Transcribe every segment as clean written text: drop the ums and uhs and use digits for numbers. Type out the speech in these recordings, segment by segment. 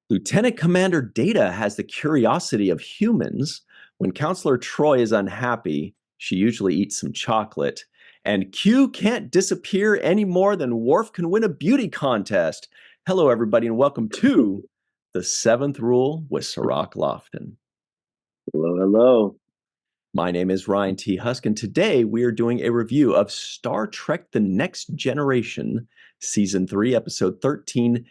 Lieutenant Commander Data has the curiosity of humans. When Counselor Troy is unhappy, she usually eats some chocolate. And Q can't disappear any more than Worf can win a beauty contest. Hello, everybody, and welcome to The Seventh Rule with Cirroc Lofton. Hello, hello. My name is Ryan T. Husk, and today we are doing a review of Star Trek The Next Generation, Season 3, Episode 13,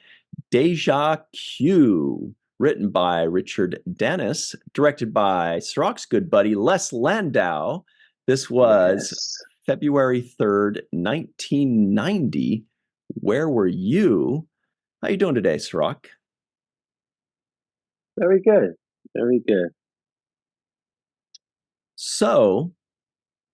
Deja Q, written by Richard Dennis, directed by Cirroc's good buddy Les Landau. This was February 3rd, 1990. Where were you? How you doing today, Cirroc? Very good. Very good. So,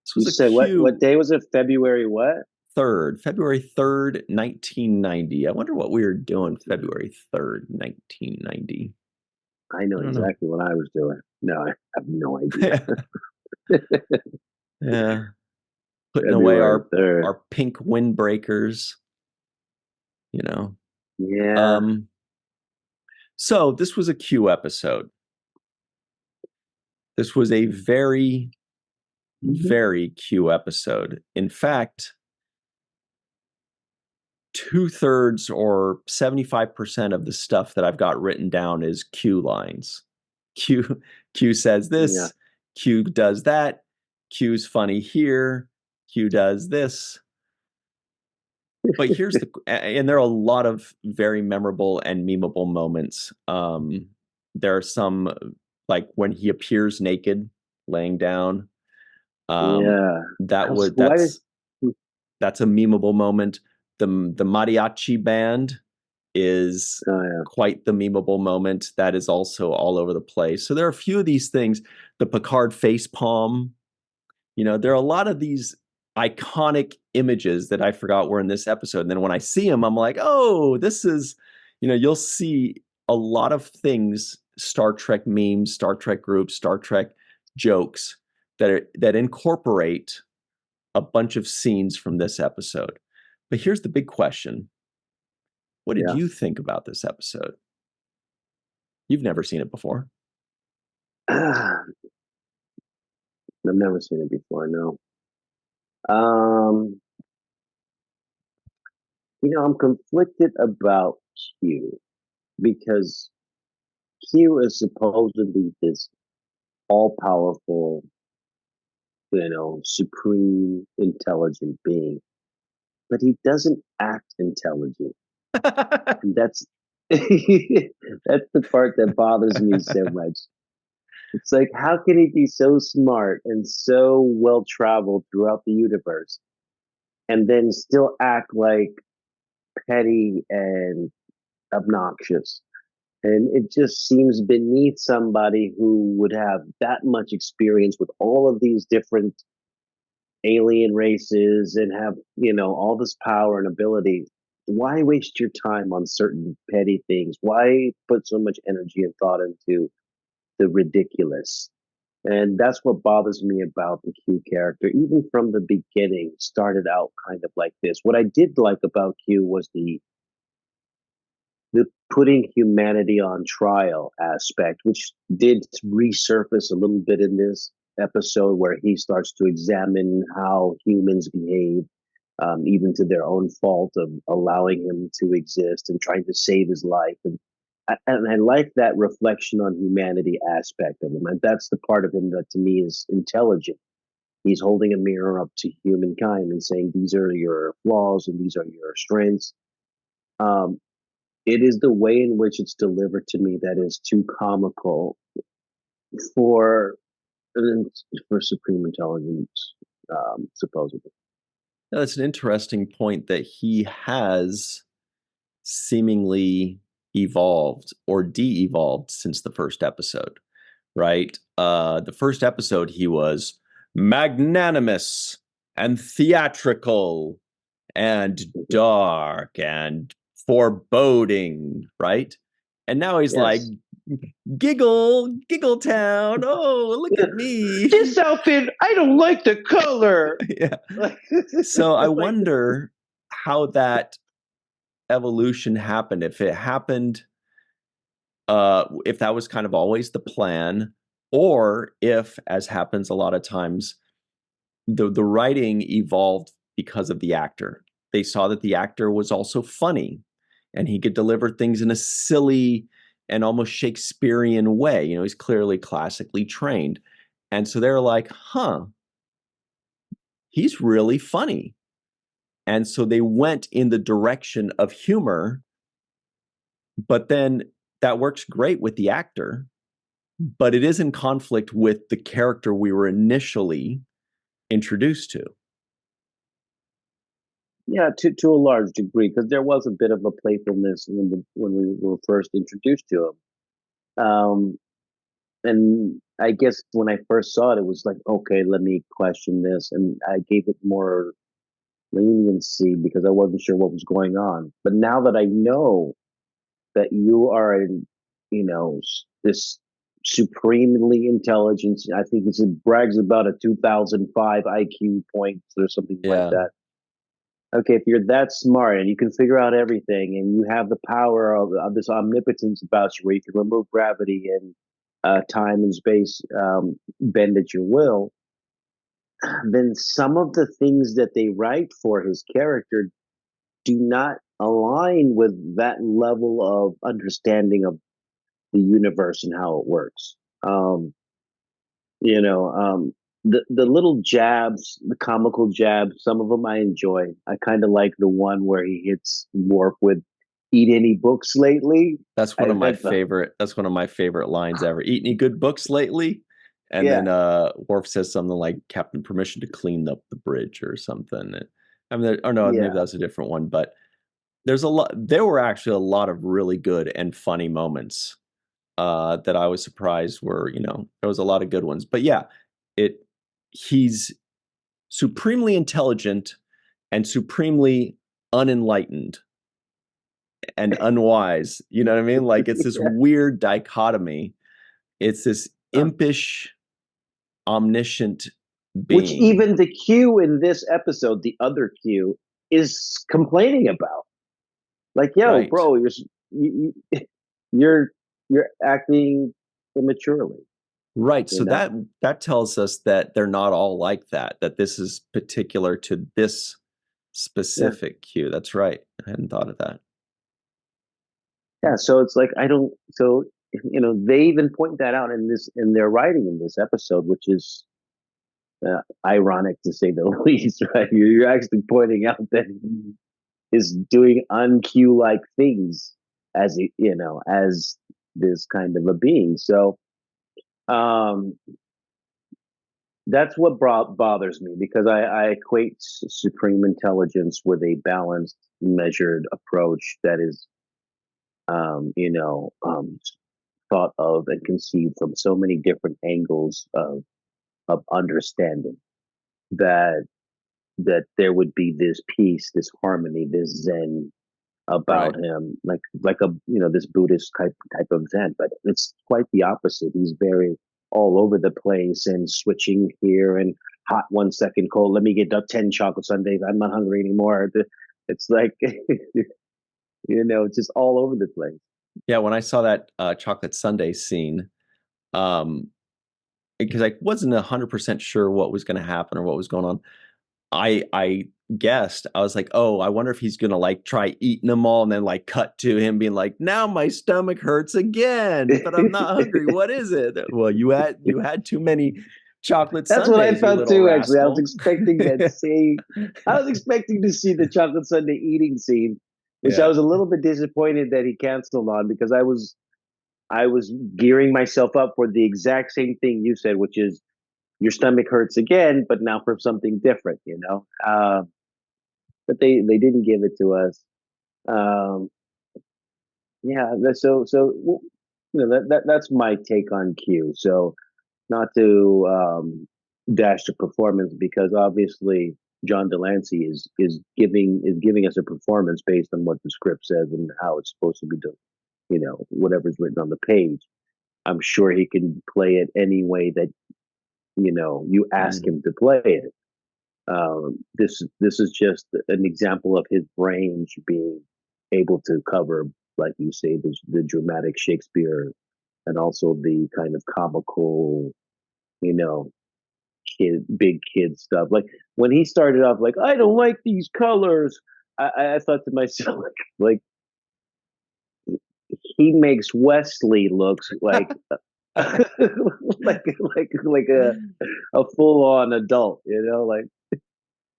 this was You said what day was it? February what? February 3rd, 1990. I wonder what we were doing February 3rd, 1990. I know exactly what I was doing. No, I have no idea. Yeah. Putting away our pink windbreakers, you know. Yeah. So this was a Q episode. This was a very, very Q episode. In fact, 2/3 or 75% of the stuff that I've got written down is Q lines. Q says this, Q does that, Q's funny here, Q does this. But here's and there are a lot of very memorable and memeable moments. There are some, like when he appears naked, laying down. That's a memeable moment. The mariachi band is quite the memeable moment. That is also all over the place. So there are a few of these things. The Picard face palm. There are a lot of these iconic images that I forgot were in this episode. And then when I see them, I'm like, oh, this is, you'll see a lot of things, Star Trek memes, Star Trek groups, Star Trek jokes that incorporate a bunch of scenes from this episode. But here's the big question. What did you think about this episode? You've never seen it before. I've never seen it before, no. I'm conflicted about Q because Q is supposedly this all-powerful, supreme intelligent being, but he doesn't act intelligent. And that's the part that bothers me so much. It's like, how can he be so smart and so well traveled throughout the universe and then still act like petty and obnoxious? And it just seems beneath somebody who would have that much experience with all of these different alien races and have, all this power and ability. Why waste your time on certain petty things? Why put so much energy and thought into the ridiculous? And that's what bothers me about the Q character. Even from the beginning, started out kind of like this. What I did like about Q was the putting humanity on trial aspect, which did resurface a little bit in this episode where he starts to examine how humans behave, even to their own fault of allowing him to exist and trying to save his life. And I like that reflection on humanity aspect of him. And that's the part of him that to me is intelligent. He's holding a mirror up to humankind and saying, these are your flaws and these are your strengths. It is the way in which it's delivered to me that is too comical for supreme intelligence, supposedly. Now, that's an interesting point that he has seemingly evolved or de-evolved since the first episode, right? The first episode, he was magnanimous and theatrical and dark and foreboding, right? And now he's like, giggle town. Oh, look at me. This outfit, I don't like the color. Yeah. So I wonder how that evolution happened. If it happened if that was kind of always the plan, or if, as happens a lot of times, the writing evolved because of the actor. They saw that the actor was also funny, and he could deliver things in a silly and almost Shakespearean way. You know, he's clearly classically trained, and so they're like, "Huh, he's really funny." And so they went in the direction of humor, but then that works great with the actor, but it is in conflict with the character we were initially introduced to. Yeah, to a large degree, because there was a bit of a playfulness when we were first introduced to him. And I guess when I first saw it, it was like, okay, let me question this, and I gave it more leniency because I wasn't sure what was going on. But now that I know that you are, this supremely intelligent, I think he said brags about a 2005 IQ points or something like Yeah. that. Okay, if you're that smart and you can figure out everything and you have the power of this omnipotence about you where you can remove gravity and time and space bend at your will, then some of the things that they write for his character do not align with that level of understanding of the universe and how it works. Um, you know, the little jabs, the comical jabs, some of them I enjoy. I kind of like the one where he hits Worf with "Eat any books lately." That's one of my favorite. That's one of my favorite lines ever. Eat any good books lately? And Yeah, then Worf says something like, "Captain, permission to clean up the bridge" or something. I mean, or no, maybe yeah, that's a different one. But there's a lot. There were actually a lot of really good and funny moments that I was surprised were. You know, there was a lot of good ones. But yeah, it he's supremely intelligent and supremely unenlightened and unwise. You know what I mean? Like it's this yeah. weird dichotomy. It's this impish, omniscient Which being. even the Q in this episode, the other Q, is complaining about. Like, yo, Right. bro, you're you're acting immaturely. Right. You So know? that tells us that they're not all like that, that this is particular to this Yeah, specific cue. That's right. I hadn't thought of that. yeah. So it's like I don't. So they even point that out in their writing in this episode, which is ironic to say the least. Right? You're actually pointing out that he is doing unQ like things as as this kind of a being. So um, that's what bothers me because I equate supreme intelligence with a balanced, measured approach that is, um, you know, um, thought of and conceived from so many different angles of understanding that there would be this peace, this harmony, this zen about Right. him, like a this Buddhist type of zen. But it's quite the opposite. He's very all over the place and switching here and hot 1 second, cold. Let me get 10 chocolate sundaes. I'm not hungry anymore. It's like it's just all over the place. Yeah, when I saw that chocolate sundae scene, um, because I wasn't 100% sure what was going to happen or what was going on, I guessed, I was like, "Oh, I wonder if he's gonna, like, try eating them all," and then, like, cut to him being like, "Now my stomach hurts again, but I'm not hungry. What is it?" Well, you had too many chocolate That's what I sundaes, you thought little too. Actually, I was rascal. expecting that scene. I was expecting to see the chocolate sundae eating scene, which I Yeah. was a little bit disappointed that he canceled on because I was gearing myself up for the exact same thing you said, which is your stomach hurts again, but now for something different. But they didn't give it to us. Um, yeah, that's my take on Q. So not to dash the performance because obviously John Delancey is giving us a performance based on what the script says and how it's supposed to be done. Whatever's written on the page. I'm sure he can play it any way that you ask Mhm. him to play it. This is just an example of his range being able to cover like you say, the dramatic Shakespeare, and also the kind of comical, you know, big kid stuff. Like when he started off, like I don't like these colors. I thought to myself, like he makes Wesley looks like like a full on adult, you know, like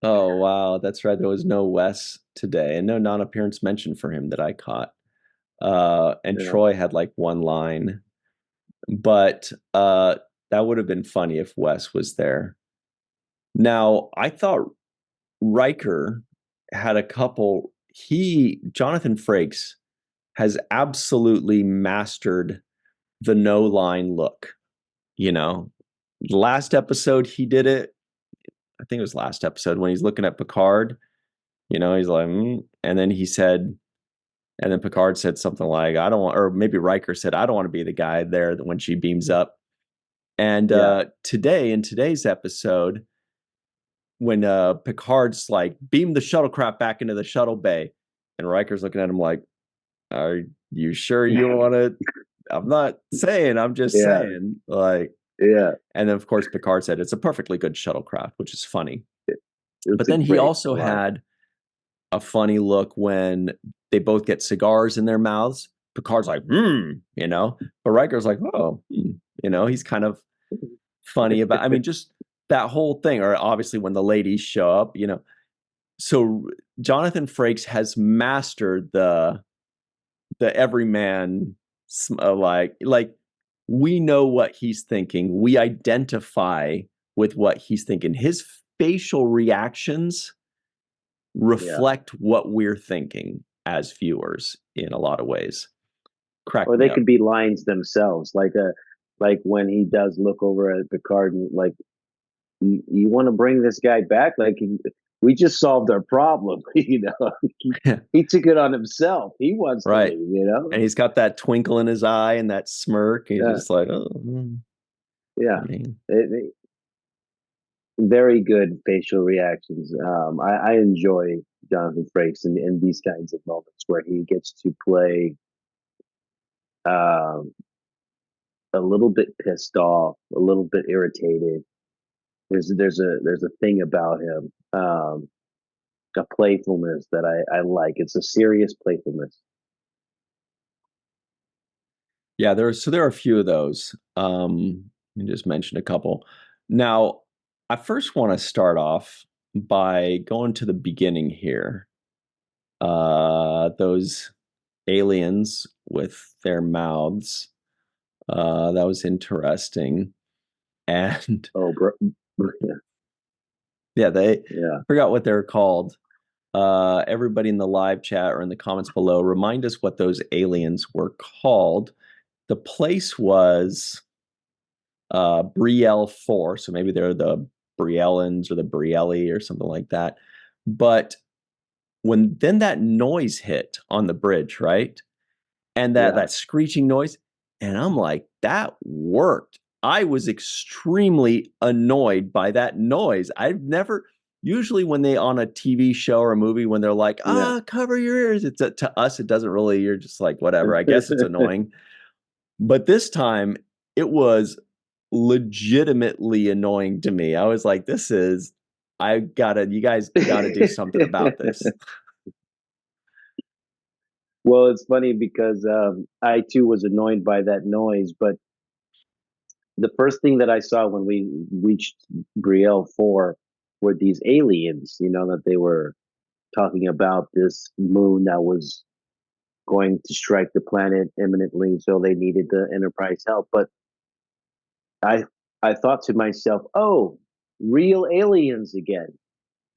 Oh wow, that's right. There was no Wes today, and no non-appearance mentioned for him that I caught. And yeah, Troy had like one line, but that would have been funny if Wes was there. Now, I thought Riker had a couple. Jonathan Frakes has absolutely mastered the no line look. You know, last episode he did it. I think it was last episode when he's looking at Picard. You know, he's like, and then he said, and then Picard said something like, "I don't want," or maybe Riker said, "I don't want to be the guy there when she beams up." And yeah, today, in today's episode, when Picard's like, "Beam the shuttlecraft back into the shuttle bay," and Riker's looking at him like, "Are you sure you want to?" I'm not saying. I'm just yeah, saying. Like, yeah. and then of course Picard said, "It's a perfectly good shuttlecraft," which is funny. It's But a then he great also line. had a funny look when they both get cigars in their mouths. Picard's like, you know, but Riker's like, oh, you know, he's kind of funny about, I mean, just that whole thing. Or obviously when the ladies show up, you know. So Jonathan Frakes has mastered the everyman, like we know what he's thinking. We identify with what he's thinking. His facial reactions Yeah. reflect what we're thinking as viewers in a lot of ways. Crack Or me they up. could be lines themselves, like when he does look over at Picard and like, you want to bring this guy back? Like we just solved our problem, you know. He took it on himself. He wants to Right. leave, you know. And he's got that twinkle in his eye and that smirk. He's Yeah, just like, oh, I yeah. mean, Very good facial reactions. I enjoy Jonathan Frakes in these kinds of moments where he gets to play um, a little bit pissed off, a little bit irritated. There's a thing about him, a playfulness that I like. It's a serious playfulness. yeah, there are a few of those. You just mentioned a couple. Now, I first want to start off by going to the beginning here. Those aliens with their mouths. That was interesting. And Oh, bro, yeah, yeah, they yeah. forgot what they're called. Everybody in the live chat or in the comments below, remind us what those aliens were called. The place was Brielle 4, so maybe they're the Briellans or the Brielli or something like that. But when then that noise hit on the bridge, right? And Yeah. that screeching noise, and I'm like, that worked. I was extremely annoyed by that noise. I've never usually when they on a TV show or a movie when they're like, Yeah. cover your ears. It's to us, it doesn't really, you're just like, whatever. I guess it's annoying. But this time it was legitimately annoying to me. I was like, you guys gotta do something about this. Well, it's funny because I too was annoyed by that noise, but the first thing that I saw when we reached Brielle 4 were these aliens, you know, that they were talking about this moon that was going to strike the planet imminently, so they needed the Enterprise help. But I I thought to myself, oh, real aliens again,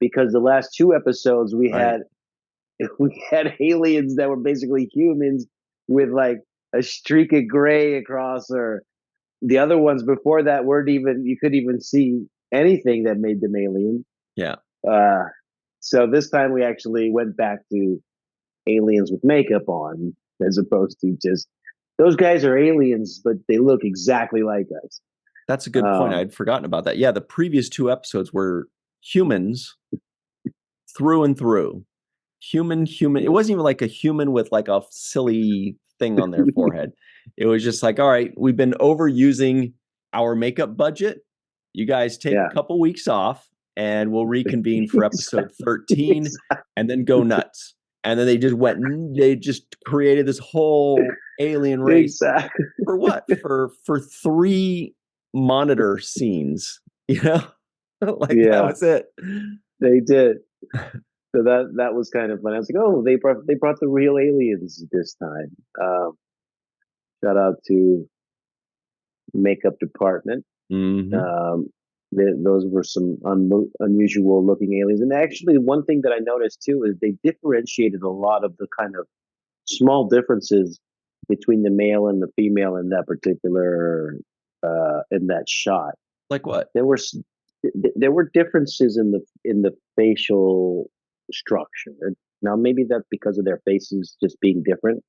because the last two episodes we Right. had we had aliens that were basically humans with like a streak of gray across, or the other ones before that weren't even, you could even see anything that made them alien. Yeah. Uh, so this time we actually went back to aliens with makeup on, as opposed to just those guys are aliens, but they look exactly like us. That's a good point. Um, I'd forgotten about that. Yeah, the previous two episodes were humans through and through. human. It wasn't even like a human with like a silly thing on their forehead. It was just like, all right, we've been overusing our makeup budget. You guys take a Yeah. couple weeks off and we'll reconvene for episode 13 Exactly. and then go nuts. And then they just created this whole alien race Exactly. for what? For three monitor scenes, you know? Like that Yeah, was it. they did. So that was kind of fun. I was like, oh, they brought the real aliens this time. Shout out to makeup department. Hmm. Um, those were some unusual looking aliens. And actually, one thing that I noticed too is they differentiated a lot of the kind of small differences between the male and the female in that particular in that shot. Like what? There were there were differences in the facial structure. Now maybe that's because of their faces just being different,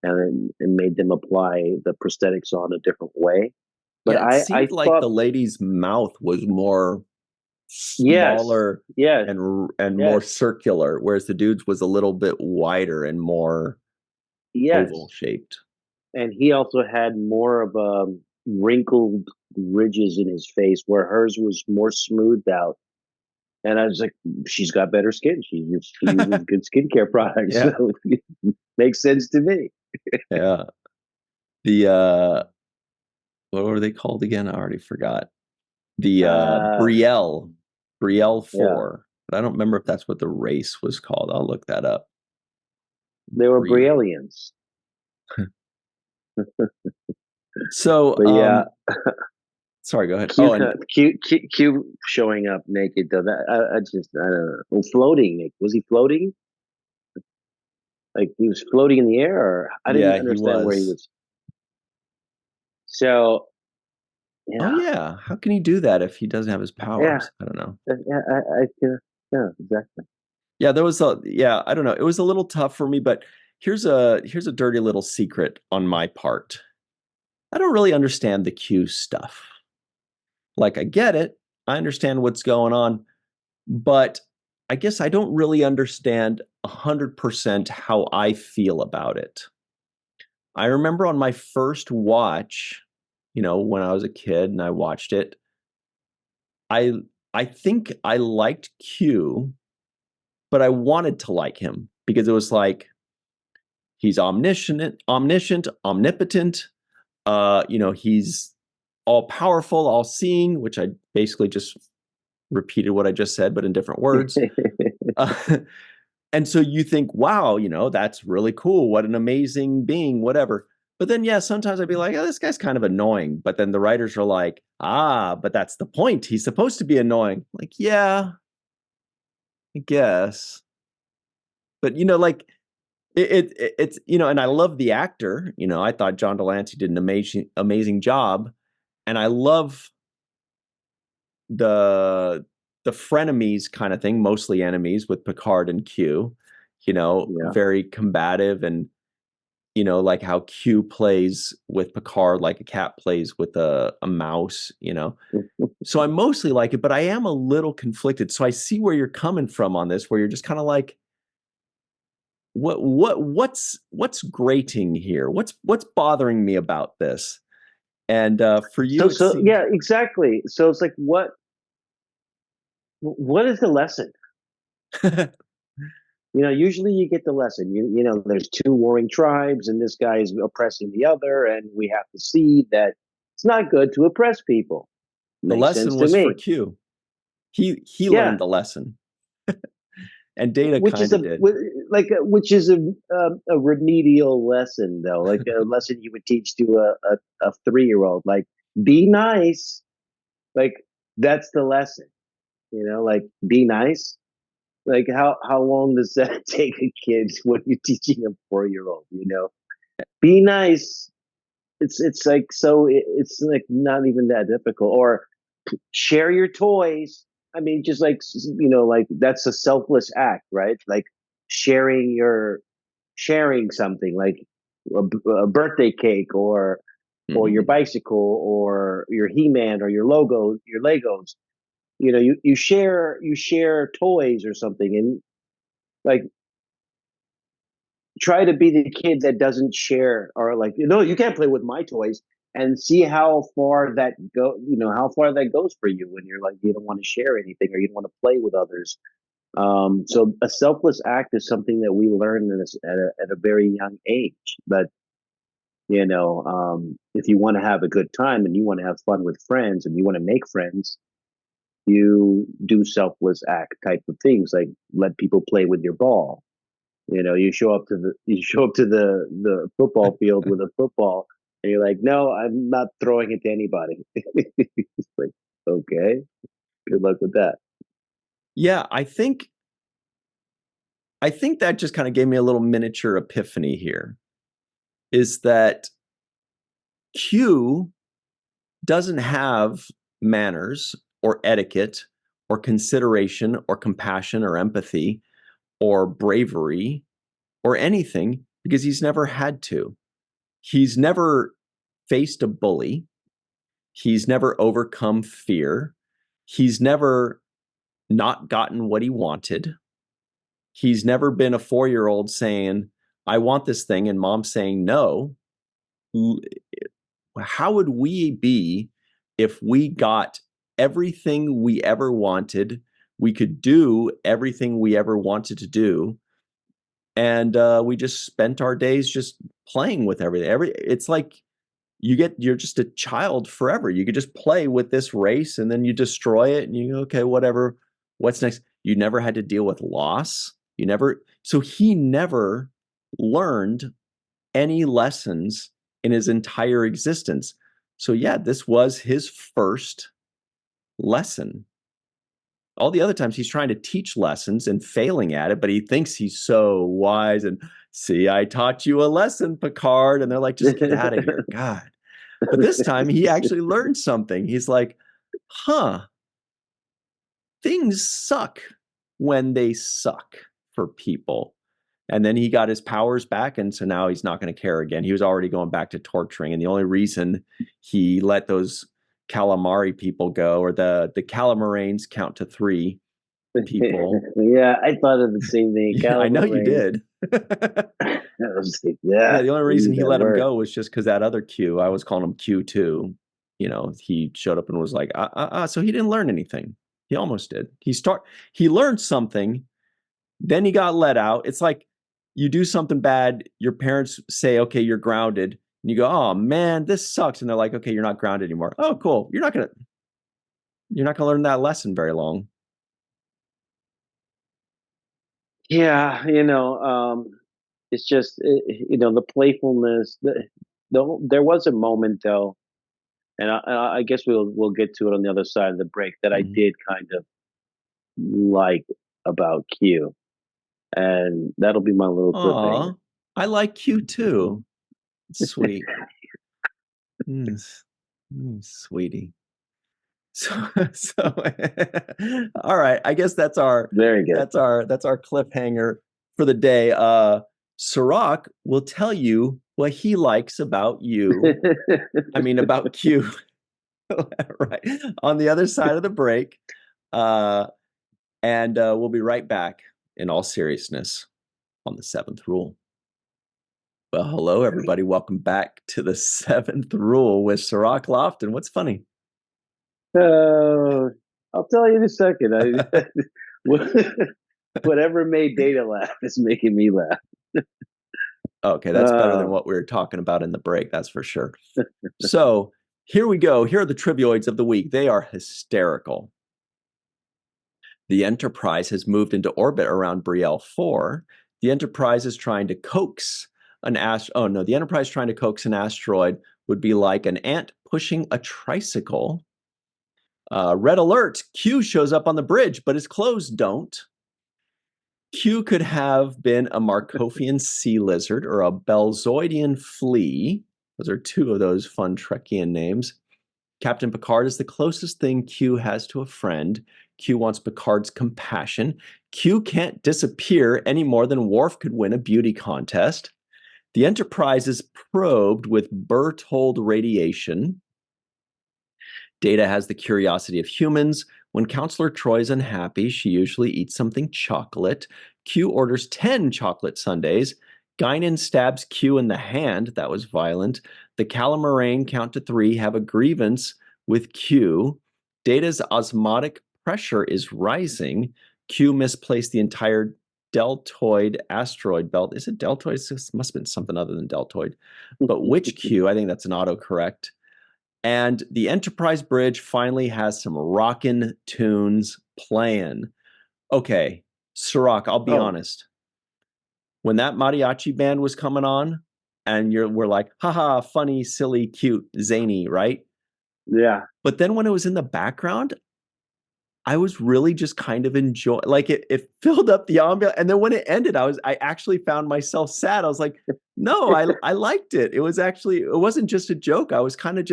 and it made them apply the prosthetics on a different way. But Yeah, it I seemed like thought the lady's mouth was more yes, smaller yes, and more yes, circular, whereas the dude's was a little bit wider and more oval yes, shaped. and he also had more of wrinkled ridges in his face, where hers was more smoothed out. And I was like, she's got better skin. She uses good skincare products, Yeah, so it makes sense to me. yeah. The what were they called again? I already forgot. The Uh, Brielle yeah, 4. But I don't remember if that's what the race was called. I'll look that up. they were Brielle. Briellians. So, But yeah, sorry, go ahead. Q, Oh, and Q showing up naked though. That I just I don't know. Oh, floating. Nick. Was he floating? Like he was floating in the air, or I didn't yeah, he understand where he was. was. So Oh yeah, yeah, how can he do that if he doesn't have his yeah, powers? I don't know. yeah. Yeah, exactly. Yeah, there was a yeah, I don't know. It was a little tough for me, but here's a dirty little secret on my part. I don't really understand the Q stuff. Like I get it. I understand what's going on, but I guess I don't really understand 100% how I feel about it. I remember on my first watch, when I was a kid and I watched it, I I think I liked Q, but I wanted to like him because it was like he's omnipotent. He's all powerful, all seeing, which I basically just repeated what I just said, but in different words. Uh, and so you think, wow, that's really cool. What an amazing being, whatever. But then, yeah, sometimes I'd be like, oh, this guy's kind of annoying. But then the writers are like, but that's the point. He's supposed to be annoying. Like, yeah, I guess. But, like, it's and I love the actor. I thought John Delancey did an amazing job, and I love the the frenemies kind of thing, mostly enemies with Picard and Q. Yeah. Very combative, and like how Q plays with Picard, like a cat plays with a mouse. So I mostly like it, but I am a little conflicted. So I see where you're coming from on this, where you're just kind of like, what's grating here? What's bothering me about this? And for you, it So seems yeah, exactly. So it's like what is the lesson? Usually you get the lesson. There's two warring tribes, and this guy is oppressing the other, and we have to see that it's not good to oppress people. the Makes sense lesson to was for me. Q. He Yeah, learned the lesson, and Data which is kind of did. which is a remedial lesson though, like a lesson you would teach to a 3-year-old. Like, be nice. Like that's the lesson. Like be nice. Like how long does that take a kid when you're teaching a 4-year-old? Be nice. It's like so it's like not even that difficult. Or share your toys. I mean, just like like that's a selfless act, right? Like sharing something like a birthday cake, or your Mhm. bicycle, or your He-Man, or your Legos. You share toys or something, and like try to be the kid that doesn't share, or like, no, you can't play with my toys, and see how far that how far that goes for you when you're like, you don't want to share anything or you don't want to play with others. So a selfless act is something that we learn at a very young age. But if you want to have a good time and you want to have fun with friends and you want to make friends, you do selfless act type of things, like let people play with your ball. You show up to the football field with a football, and you're like, no, I'm not throwing it to anybody. It's like, okay, good luck with that. Yeah, I think that just kind of gave me a little miniature epiphany here, is that Q doesn't have manners or etiquette or consideration or compassion or empathy or bravery or anything, because he's never had to. He's never faced a bully. He's never overcome fear. He's never not gotten what he wanted. He's never been a 4-year-old saying, I want this thing, and mom saying no. How would we be if we got everything we ever wanted? We could do everything we ever wanted to do, and we just spent our days just playing with everything. It's like you're just a child forever. You could just play with this race, and then you destroy it, and you go, okay, whatever. What's next? You never had to deal with loss. So he never learned any lessons in his entire existence. So yeah, this was his first lesson. All the other times he's trying to teach lessons and failing at it, but he thinks he's so wise and, see, I taught you a lesson, Picard. And they're like, just get out of here. God. But this time he actually learned something. He's like, things suck when they suck for people. And then he got his powers back, and so now he's not going to care again. He was already going back to torturing, and the only reason he let those calamari people go, or the calamarains count to 3 people. Yeah, I thought of the same thing. Yeah, I know you did. Yeah, the only reason he let him go was just because that other Q, I was calling him Q2. He showed up and was like, so he didn't learn anything. He almost did. He learned something, then he got let out. It's like you do something bad, your parents say, okay, you're grounded, and you go, oh man, this sucks. And they're like, okay, you're not grounded anymore. Oh, cool. You're not gonna learn that lesson very long. Yeah, it's just the playfulness. There was a moment though, and I guess we'll get to it on the other side of the break, that I did kind of like about Q, and that'll be my little cliffhanger. I like Q too. Sweet. Sweetie. So all right. I guess that's our very good. That's our cliffhanger for the day. Sirach will tell you what he likes about you. I mean, about Q. Right. On the other side of the break. And we'll be right back in all seriousness on the 7th rule. Well, hello, everybody. Welcome back to the 7th rule with Sirach Lofton. What's funny? I'll tell you in a second. Whatever made Data laugh is making me laugh. Okay, that's better than what we were talking about in the break, that's for sure. So here we go. Here are the trivioids of the week. They are hysterical. The Enterprise has moved into orbit around Brielle 4. The Enterprise is trying to coax an the Enterprise trying to coax an asteroid would be like an ant pushing a tricycle. Red alert, Q shows up on the bridge, but his clothes don't. Q could have been a Markovian sea lizard or a Belzoidian flea. Those are 2 of those fun Trekian names. Captain Picard is the closest thing Q has to a friend. Q wants Picard's compassion. Q can't disappear any more than Worf could win a beauty contest. The Enterprise is probed with Berthold radiation. Data has the curiosity of humans. When Counselor Troy's unhappy, she usually eats something chocolate. Q orders 10 chocolate sundaes. Guinan stabs Q in the hand. That was violent. The Calamarain count to 3 have a grievance with Q. Data's osmotic pressure is rising. Q misplaced the entire deltoid asteroid belt. Is it deltoid? It must have been something other than deltoid. But which Q? I think that's an autocorrect. And the Enterprise bridge finally has some rockin' tunes playing. Okay, Sirach, I'll be honest. When that mariachi band was coming on, and we're like, haha, funny, silly, cute, zany, right? Yeah. But then when it was in the background, I was really just kind of enjoying, like it filled up the ambiance. And then when it ended, I actually found myself sad. I was like, no, I liked it. It wasn't just a joke. I was kind of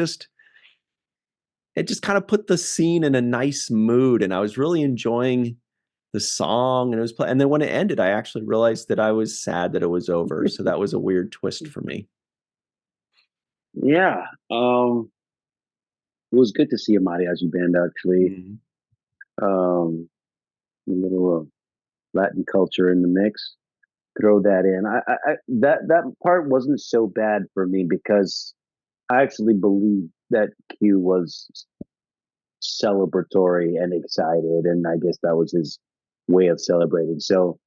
it just kind of put the scene in a nice mood. And I was really enjoying the song, and it was and then when it ended, I actually realized that I was sad that it was over. So that was a weird twist for me. Yeah. It was good to see a mariachi band actually. A little Latin culture in the mix. Throw that in. That part wasn't so bad for me because I actually believe that Q was celebratory and excited, and I guess that was his way of celebrating. So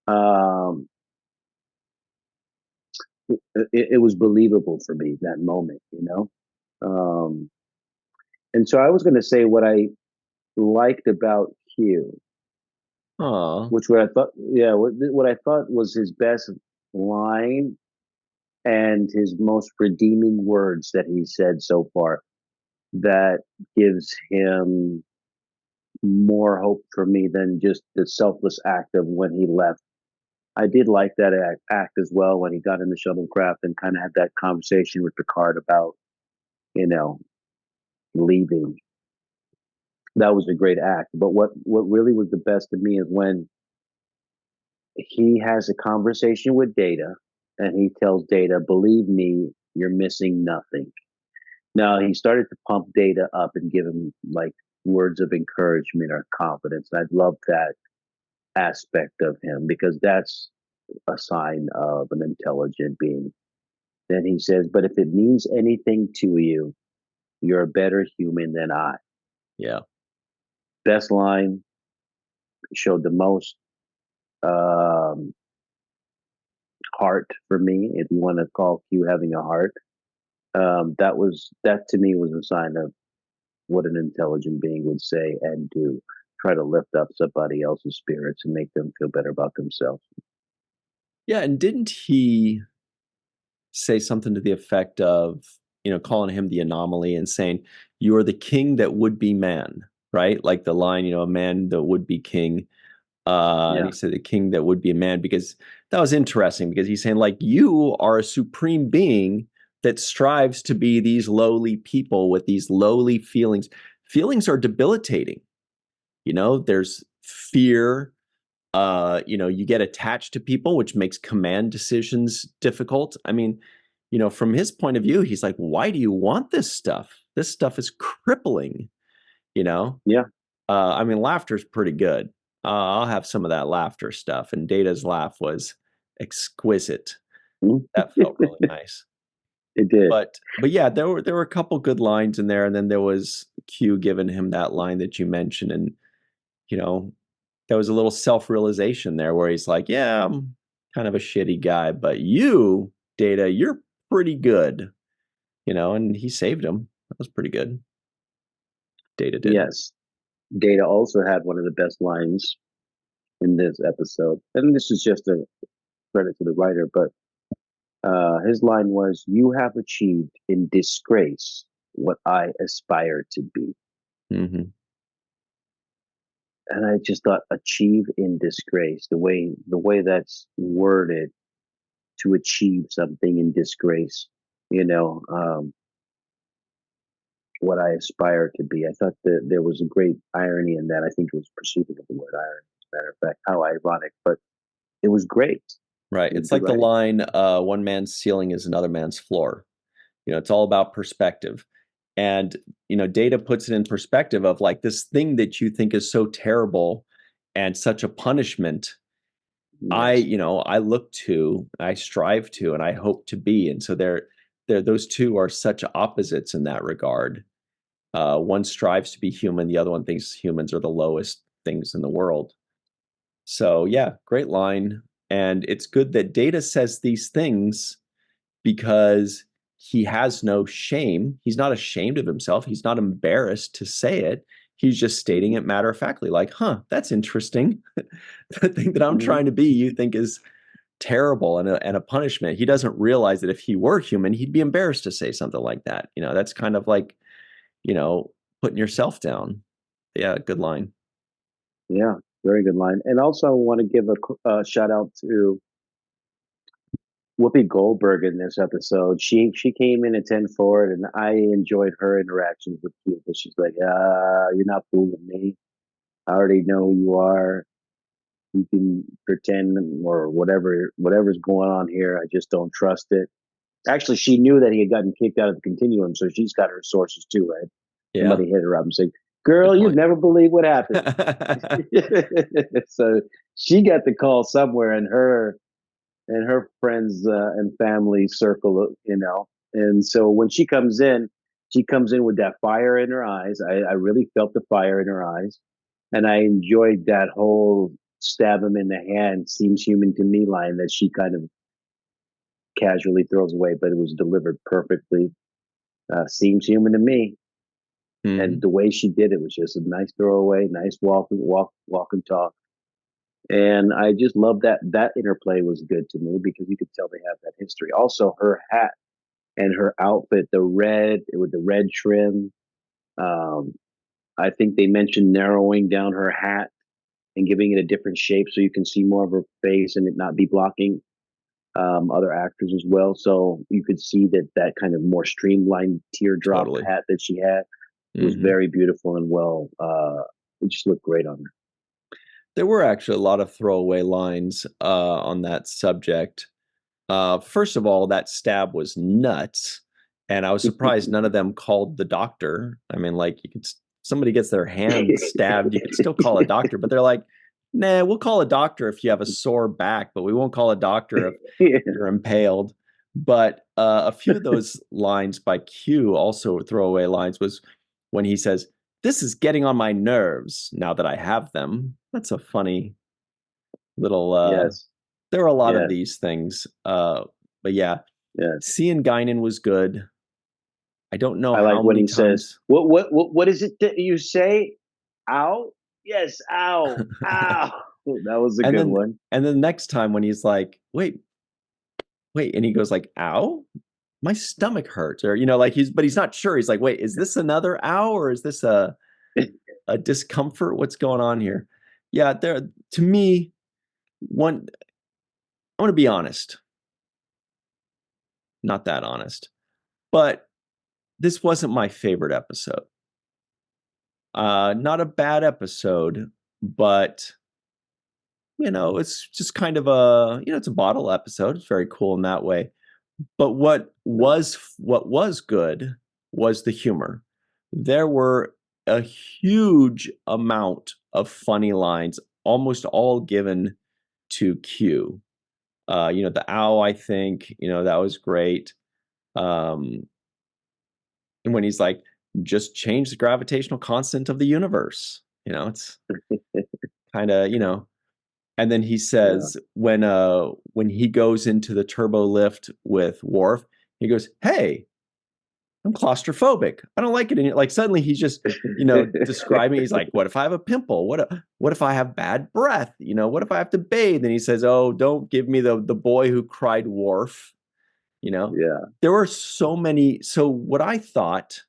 um, it was believable for me that moment, you know. And so I was going to say what I liked about Q, Oh, which what I thought, yeah, what I thought was his best line and his most redeeming words that he said so far. That gives him more hope for me than just the selfless act of when he left. I did like that act as well when he got in the shuttlecraft and kind of had that conversation with Picard about, you know, leaving. That was a great act. But what really was the best to me is when he has a conversation with Data and he tells Data, believe me, you're missing nothing. Now he started to pump Data up and give him like words of encouragement or confidence. And I love that aspect of him because that's a sign of an intelligent being. Then he says, but if it means anything to you, you're a better human than I. yeah. Best line, showed the most um, heart for me, if you want to call Q having a heart. That to me was a sign of what an intelligent being would say and do. Try to lift up somebody else's spirits and make them feel better about themselves. Yeah, and didn't he say something to the effect of, calling him the anomaly and saying, you are the king that would be man, right? Like the line, a man that would be king. And he said the king that would be a man, because that was interesting, because he's saying, like, you are a supreme being that strives to be these lowly people with these lowly feelings. Feelings are debilitating. There's fear. You get attached to people, which makes command decisions difficult. I mean, from his point of view, he's like, why do you want this stuff? This stuff is crippling, you know? Yeah. I mean, laughter's pretty good. I'll have some of that laughter stuff. And Data's laugh was exquisite. That felt really nice. It did. But yeah, there were a couple good lines in there, and then there was Q giving him that line that you mentioned, and there was a little self-realization there where he's like, yeah, I'm kind of a shitty guy, but you, Data, you're pretty good, and he saved him. That was pretty good. Data did. Yes. Data also had one of the best lines in this episode. And this is just a credit to the writer, but his line was, you have achieved in disgrace what I aspire to be. Mm-hmm. And I just thought, achieve in disgrace, the way that's worded, to achieve something in disgrace, what I aspire to be. I thought that there was a great irony in that. I think it was perceiving of the word irony, as a matter of fact. How ironic, but it was great. Right. It's like the line, one man's ceiling is another man's floor. It's all about perspective. And, Data puts it in perspective of, like, this thing that you think is so terrible and such a punishment. Yes. I look to, I strive to, and I hope to be. And so they're those two are such opposites in that regard. One strives to be human, the other one thinks humans are the lowest things in the world. So yeah, great line. And it's good that Data says these things because he has no shame. He's not ashamed of himself. He's not embarrassed to say it. He's just stating Hmm. it matter of factly, like, that's interesting. The thing that I'm Hmm. trying to be, you think is terrible and a punishment. He doesn't realize that if he were human, he'd be embarrassed to say something like that. That's kind of like, you know, putting yourself down. Yeah, good line. Yeah, very good line. And also, I want to give a shout out to Whoopi Goldberg in this episode. She came in at 10 forward, and I enjoyed her interactions with Q because she's like, you're not fooling me. I already know who you are. You can pretend or whatever's going on here. I just don't trust it. Actually, she knew that he had gotten kicked out of the continuum, so she's got her sources too, right? Yeah, Somebody hit her up and said, "Girl, good you'd point. never believe what happened." So she got the call somewhere in her friends and family circle, And so when she comes in with that fire in her eyes. I really felt the fire in her eyes, and I enjoyed that whole stab him in the hand seems human to me line that she kind of casually throws away, but it was delivered perfectly. Seems human to me, and Mhm. the way she did it was just a nice throwaway, nice walk and talk. And I just love that interplay was good to me because you could tell they have that history. Also, her hat and her outfit, the red with the red trim. Um, I think they mentioned narrowing down her hat and giving it a different shape so you can see more of her face and it not be blocking other actors as well. So you could see that kind of more streamlined teardrop Totally. hat that she had was Hmm. very beautiful and well. It just looked great on her. There were actually a lot of throwaway lines on that subject. First of all, that stab was nuts, and I was surprised none of them called the doctor. I mean, like somebody gets their hand stabbed, you could still call a doctor, but they're like, "Nah, we'll call a doctor if you have a sore back, but we won't call a doctor if Yeah. you're impaled." But a few of those lines by Q, also throwaway lines, was when he says, "This is getting on my nerves now that I have them." That's a funny little. Yes. There were a lot of Yes. these things, but yeah, Yes. seeing Guinan was good. I don't know I like how when many he says, times. What is it that you say? Ow? Yes, ow, ow. That was a and good then one. and then next time when he's like, wait, and he goes like, "Ow, my stomach hurts," or like he's not sure. He's like, "Wait, is this another ow, or is this a discomfort? What's going on here?" Yeah, there to me, one. I want to be honest, not that honest, but this wasn't my favorite episode. Not a bad episode, but it's just kind of it's a bottle episode. It's very cool in that way. But what was good was the humor. There were a huge amount of funny lines, almost all given to Q. The owl, I think, that was great. Um, and when he's like, just change the gravitational constant of the universe, it's kind of, and then he Yeah. says when he goes into the turbo lift with Worf, he goes, "Hey, I'm claustrophobic. I don't like it in here." Like suddenly he's just, describing. He's like, "What if I have a pimple? What if I have bad breath? What if I have to bathe?" And he says, "Oh, don't give me the boy who cried Worf." You know, Yeah. there were so many. So what I thought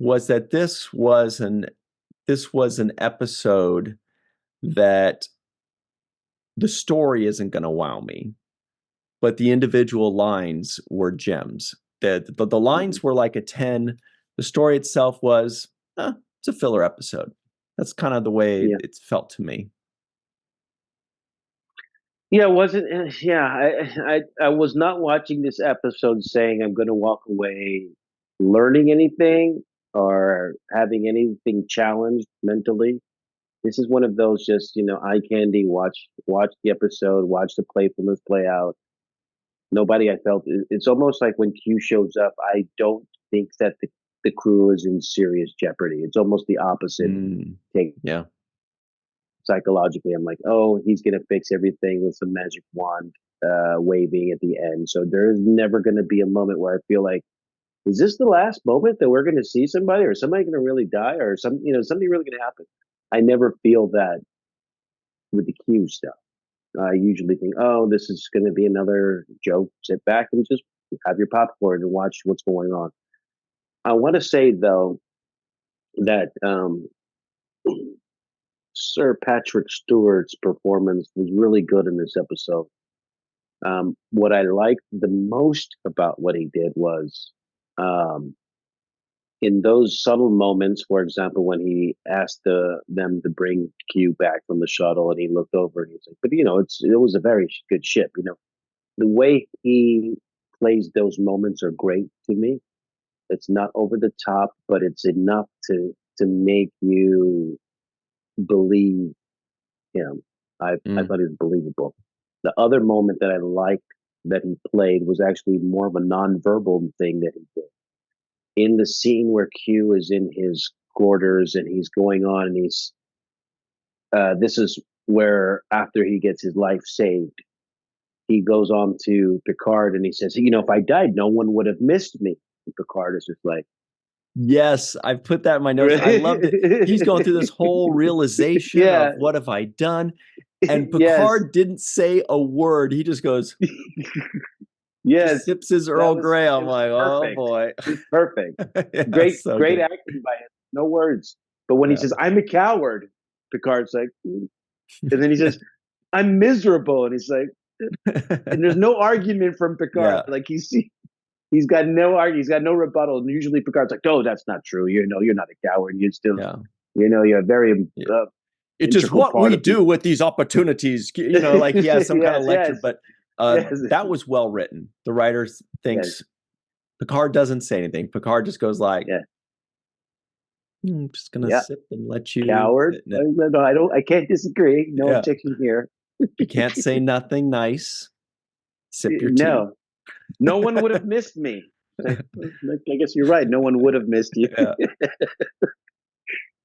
was that this was an episode that the story isn't going to wow me, but the individual lines were gems. The Mhm. lines were like a 10. The story itself was, it's a filler episode. That's kind of the way Yeah. it's felt to me. Yeah, wasn't yeah, I was not watching this episode saying I'm going to walk away learning anything or having anything challenged mentally. This is one of those just, eye candy. Watch the episode. Watch the playfulness play out. Nobody I felt. It's almost like when Q shows up, I don't think that the crew is in serious jeopardy. It's almost the opposite. Mm, Take yeah. psychologically, I'm like, oh, he's gonna fix everything with some magic wand waving at the end. So there's never gonna be a moment where I feel like, is this the last moment that we're gonna see somebody, or somebody gonna really die, or something really gonna happen? I never feel that with the Q stuff. I usually think, oh, this is going to be another joke. Sit back and just have your popcorn and watch what's going on. I want to say though that Sir Patrick Stewart's performance was really good in this episode. What I liked the most about what he did was um, in those subtle moments. For example, when he asked them to bring Q back from the shuttle, and he looked over and he's like, "But it was a very good ship. The way he plays those moments are great to me. It's not over the top, but it's enough to make you believe him. I Mm. thought he was believable. The other moment that I liked that he played was actually more of a nonverbal thing that he did. In the scene where Q is in his quarters and he's going on and he's this is where after he gets his life saved, he goes on to Picard and he says, if I died, no one would have missed me. And Picard is just like, Yes, I've put that in my notes. I loved it. He's going through this whole realization yeah, of what have I done? And yes, Picard didn't say a word. He just goes, just yes. sips his That Earl was Grey. it I'm was like, oh perfect. boy. It was perfect. Yeah, Great, so great good. acting by him. No words. But when he Yeah. says, "I'm a coward," Picard's like, and then he says, "I'm miserable," and he's like, and there's no argument from Picard. Yeah. Like he's got no argument. He's got no rebuttal. And usually Picard's like, "No, that's not true. You're not a coward. You still, Yeah. you're a very Yeah. uh, It is integral what part we of the." do with these opportunities. Like he has some kind of yes, lecture, yes, but yes, that was well written. The writer yes, thinks Picard doesn't say anything. Picard just goes like, yeah, I'm just gonna yeah. sip and let you Coward. sit in it. No, I don't. I can't disagree. No Yeah. objection here. You can't say nothing nice. Sip your tea. No, no one would have missed me. Like, I guess you're right. No one would have missed you. Yeah.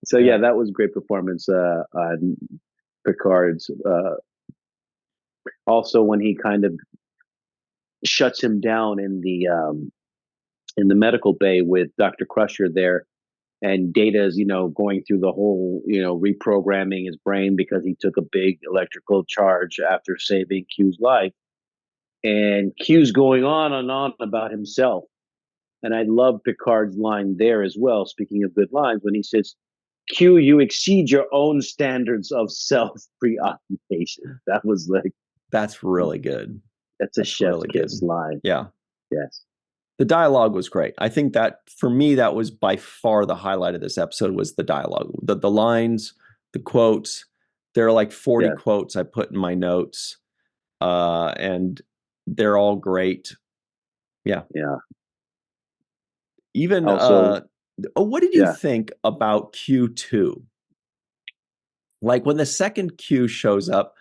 So Yeah. yeah, that was great performance on Picard's. Also, when he kind of shuts him down in the medical bay with Dr. Crusher there, and Data's going through the whole reprogramming his brain because he took a big electrical charge after saving Q's life, and Q's going on and on about himself. And I love Picard's line there as well. Speaking of good lines, when he says, "Q, you exceed your own standards of self preoccupation." That was like, That's really good. that's a That's chef's really kiss good. line. Yeah. Yes. The dialogue was great. I think that for me, that was by far the highlight of this episode was the dialogue. The lines, the quotes. There are like 40 Yeah. quotes I put in my notes. And they're all great. Yeah. Yeah. Even Also, what did you yeah. think about Q2? Like when the second Q shows up,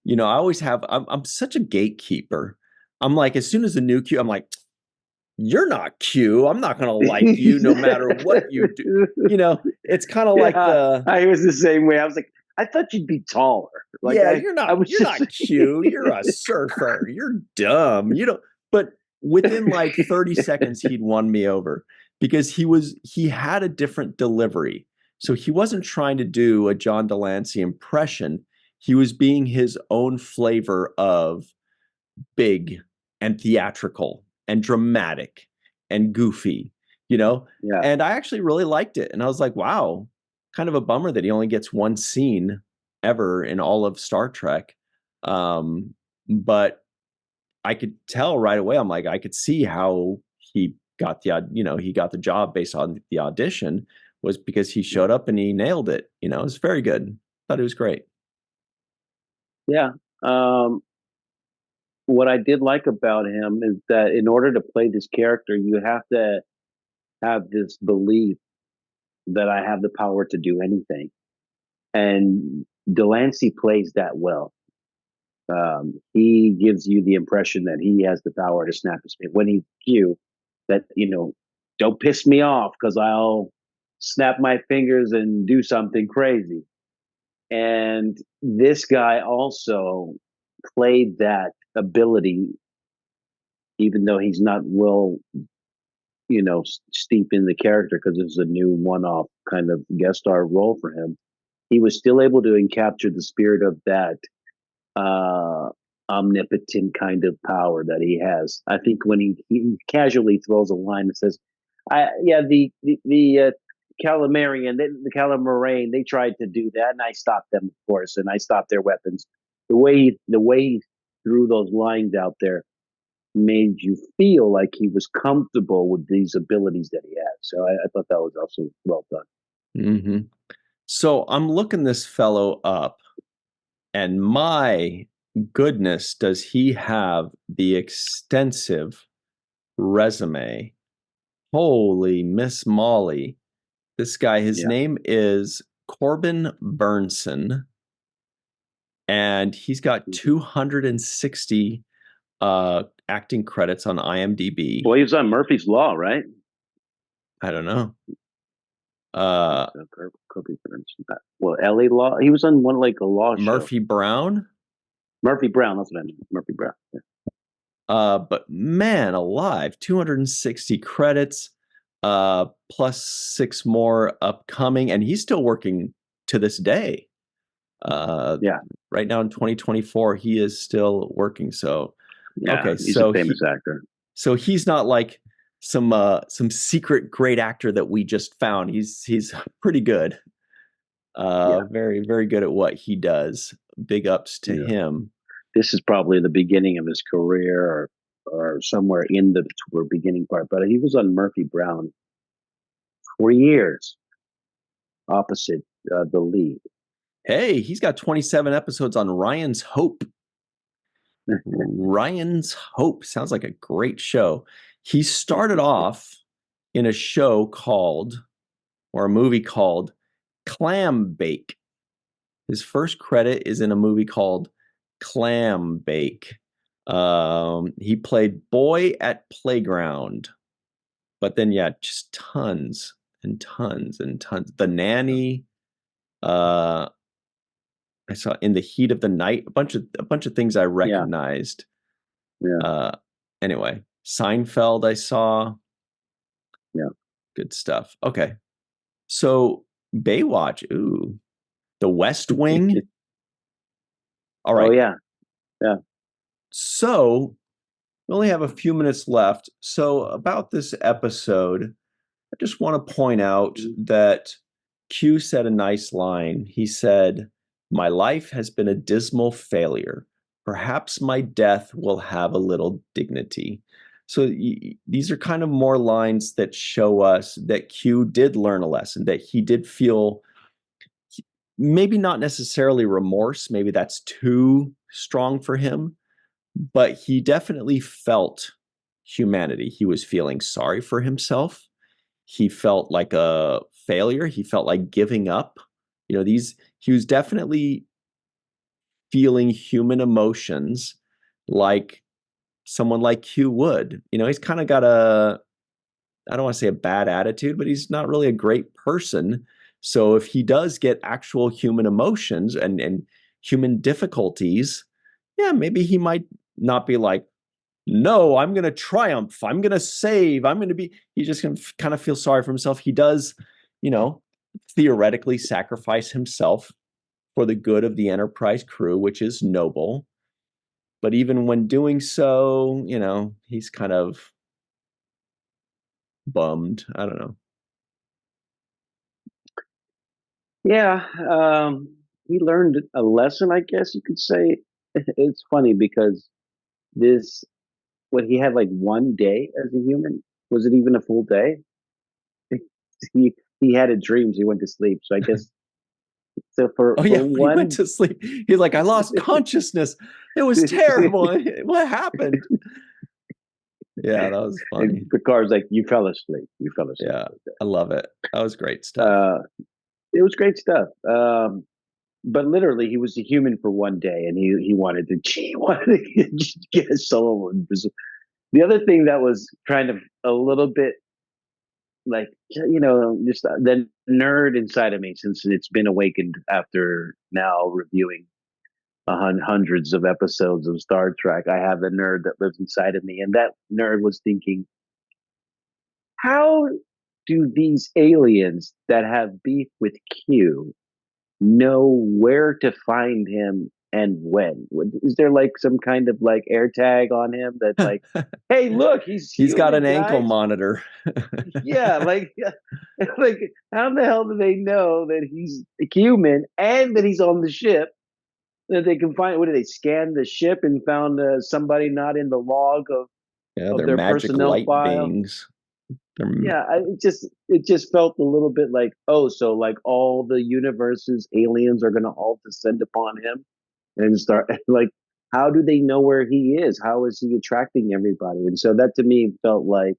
I always have I'm such a gatekeeper. I'm like, as soon as the new Q, I'm like, you're not Q. I'm not gonna like you no matter what you do. It's kind of like Yeah, I was the same way. I was like, I thought you'd be taller. Like yeah, I was you're just not Q. You're a surfer. You're dumb. But within like 30 seconds, he'd won me over because he had a different delivery. So he wasn't trying to do a John Delancey impression. He was being his own flavor of big and theatrical and dramatic and goofy, yeah. And I actually really liked it. And I was like, wow, kind of a bummer that he only gets one scene ever in all of Star Trek. But I could tell right away. I'm like, I could see how he got he got the job based on the audition was because he showed up and he nailed it. It was very good. Thought it was great. Yeah. What I did like about him is that in order to play this character, you have to have this belief that I have the power to do anything. and Delancey plays that well. He gives you the impression that he has the power to snap his finger. When he you that don't piss me off because I'll snap my fingers and do something crazy. And this guy also played that ability, even though he's not well, steep in the character because it's a new one-off kind of guest star role for him. He was still able to capture the spirit of that uh, omnipotent kind of power that he has. I think when he casually throws a line that says, "Yeah, the Calamarian, the Calamarain, they tried to do that, and I stopped them, of course, and I stopped their weapons." The way he threw those lines out there made you feel like he was comfortable with these abilities that he had. So I thought that was also well done. Mm-hmm. So I'm looking this fellow up, and my goodness, does he have the extensive resume? Holy Miss Molly. This guy, his name is Corbin Bernsen, and he's got 260 acting credits on IMDb. Well, he was on Murphy's Law, right? I don't know. Well, LA Law. He was on one like a law Murphy show. Brown. Murphy Brown. That's what I mean. Murphy Brown. Yeah. But man alive, 260 credits, plus 6 more upcoming, and he's still working to this day. Yeah. Right now in 2024, he is still working. So, yeah, okay, he's so a famous actor. So he's not like some secret great actor that we just found. He's pretty good. Very, very good at what he does. Big ups to him. This is probably the beginning of his career or somewhere in the beginning part, but he was on Murphy Brown for years opposite the lead. Hey, he's got 27 episodes on Ryan's Hope. Ryan's Hope sounds like a great show. He started off in a show called, or a movie called, Clam Bake. His first credit is in a movie called Clam Bake. He played Boy at Playground, but then just tons and tons and tons. The Nanny. I saw In the Heat of the Night. A bunch of things I recognized. Yeah. Anyway, Seinfeld I saw. Yeah. Good stuff. Okay. So Baywatch. Ooh. The West Wing. All right. Oh yeah. Yeah. So we only have a few minutes left. So about this episode, I just want to point out that Q said a nice line. He said, "My life has been a dismal failure. Perhaps my death will have a little dignity." So these are kind of more lines that show us that Q did learn a lesson, that he did feel maybe not necessarily remorse. Maybe that's too strong for him, but he definitely felt humanity. He was feeling sorry for himself. He felt like a failure. He felt like giving up. He was definitely feeling human emotions like someone like Q would. He's kind of got I don't want to say a bad attitude, but he's not really a great person. So if he does get actual human emotions and human difficulties, maybe he might not be like, "No, I'm going to triumph. I'm going to save. I'm going to be," he's just going to kind of feel sorry for himself. He does, theoretically sacrifice himself for the good of the Enterprise crew, which is noble. But even when doing so, he's kind of bummed. I don't know. Yeah. He learned a lesson, I guess you could say. It's funny because when he had like one day as a human, was it even a full day? He had a dream, so he went to sleep. So I guess so for he one went to sleep. He's like, "I lost consciousness. It was terrible. What happened?" Yeah, that was funny. And Picard's like, "You fell asleep. You fell asleep." Yeah, I love it. That was great stuff. It was great stuff. but literally he was a human for one day, and he wanted to he wanted to get someone. The other thing that was kind of a little bit like, just the nerd inside of me, since it's been awakened after now reviewing hundreds of episodes of Star Trek. I have the nerd that lives inside of me, and that nerd was thinking, how do these aliens that have beef with Q know where to find him and when? Is there like some kind of like air tag on him that's like, hey, look, he's He's got human, an ankle guys. monitor. Yeah, like, like how the hell do they know that he's human and that he's on the ship? That they can find, what did they scan the ship and found somebody not in the log Yeah, of they're their magic personnel light file? beings. They're Yeah, it just felt a little bit like, oh, so like all the universe's aliens are gonna all descend upon him and start like, how do they know where he is? How is he attracting everybody? And so that to me felt like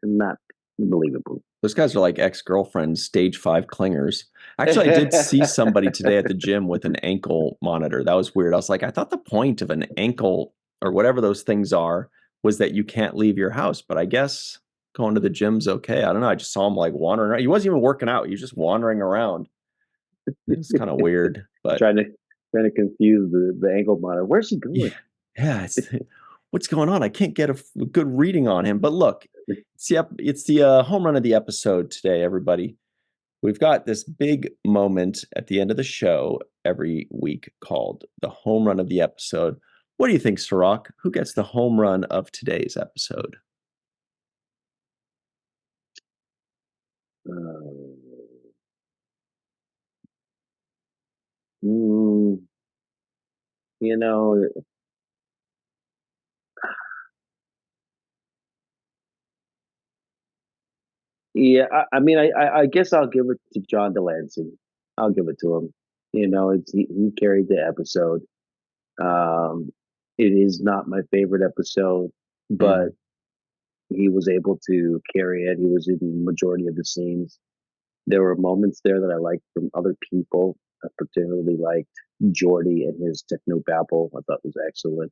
not believable. Those guys are like ex-girlfriends, stage 5 clingers. Actually, I did see somebody today at the gym with an ankle monitor. That was weird. I was like, I thought the point of an ankle or whatever those things are was that you can't leave your house. But I guess going to the gym's okay. I don't know. I just saw him like wandering around. He wasn't even working out. He was just wandering around. It's kind of weird, but trying to confuse the ankle monitor. Where's he yeah, going? yeah. What's going on? I can't get a good reading on him. But look, it's the home run of the episode today, everybody. We've got this big moment at the end of the show every week called the home run of the episode. What do you think, Sirach? Who gets the home run of today's episode? Uh, mm, you know, yeah. I mean, I guess I'll give it to John Delancey. I'll give it to him. He carried the episode. Um, it is not my favorite episode, but Mm. he was able to carry it. He was in the majority of the scenes. There were moments there that I liked from other people. I particularly liked Jordy and his techno babble. I thought was excellent.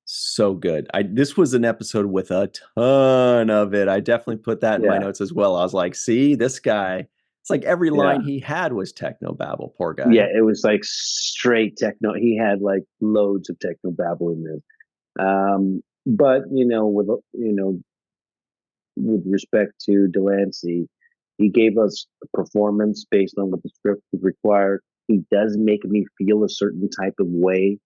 So good. This was an episode with a ton of it. I definitely put that in my Yeah, notes as well. I was like, see, this guy, it's like every yeah, line he had was techno babble. Poor yeah. guy. It was like straight techno. He had like loads of techno babble in this. But with respect to Delancey, he gave us a performance based on what the script would require. He does make me feel a certain type of way.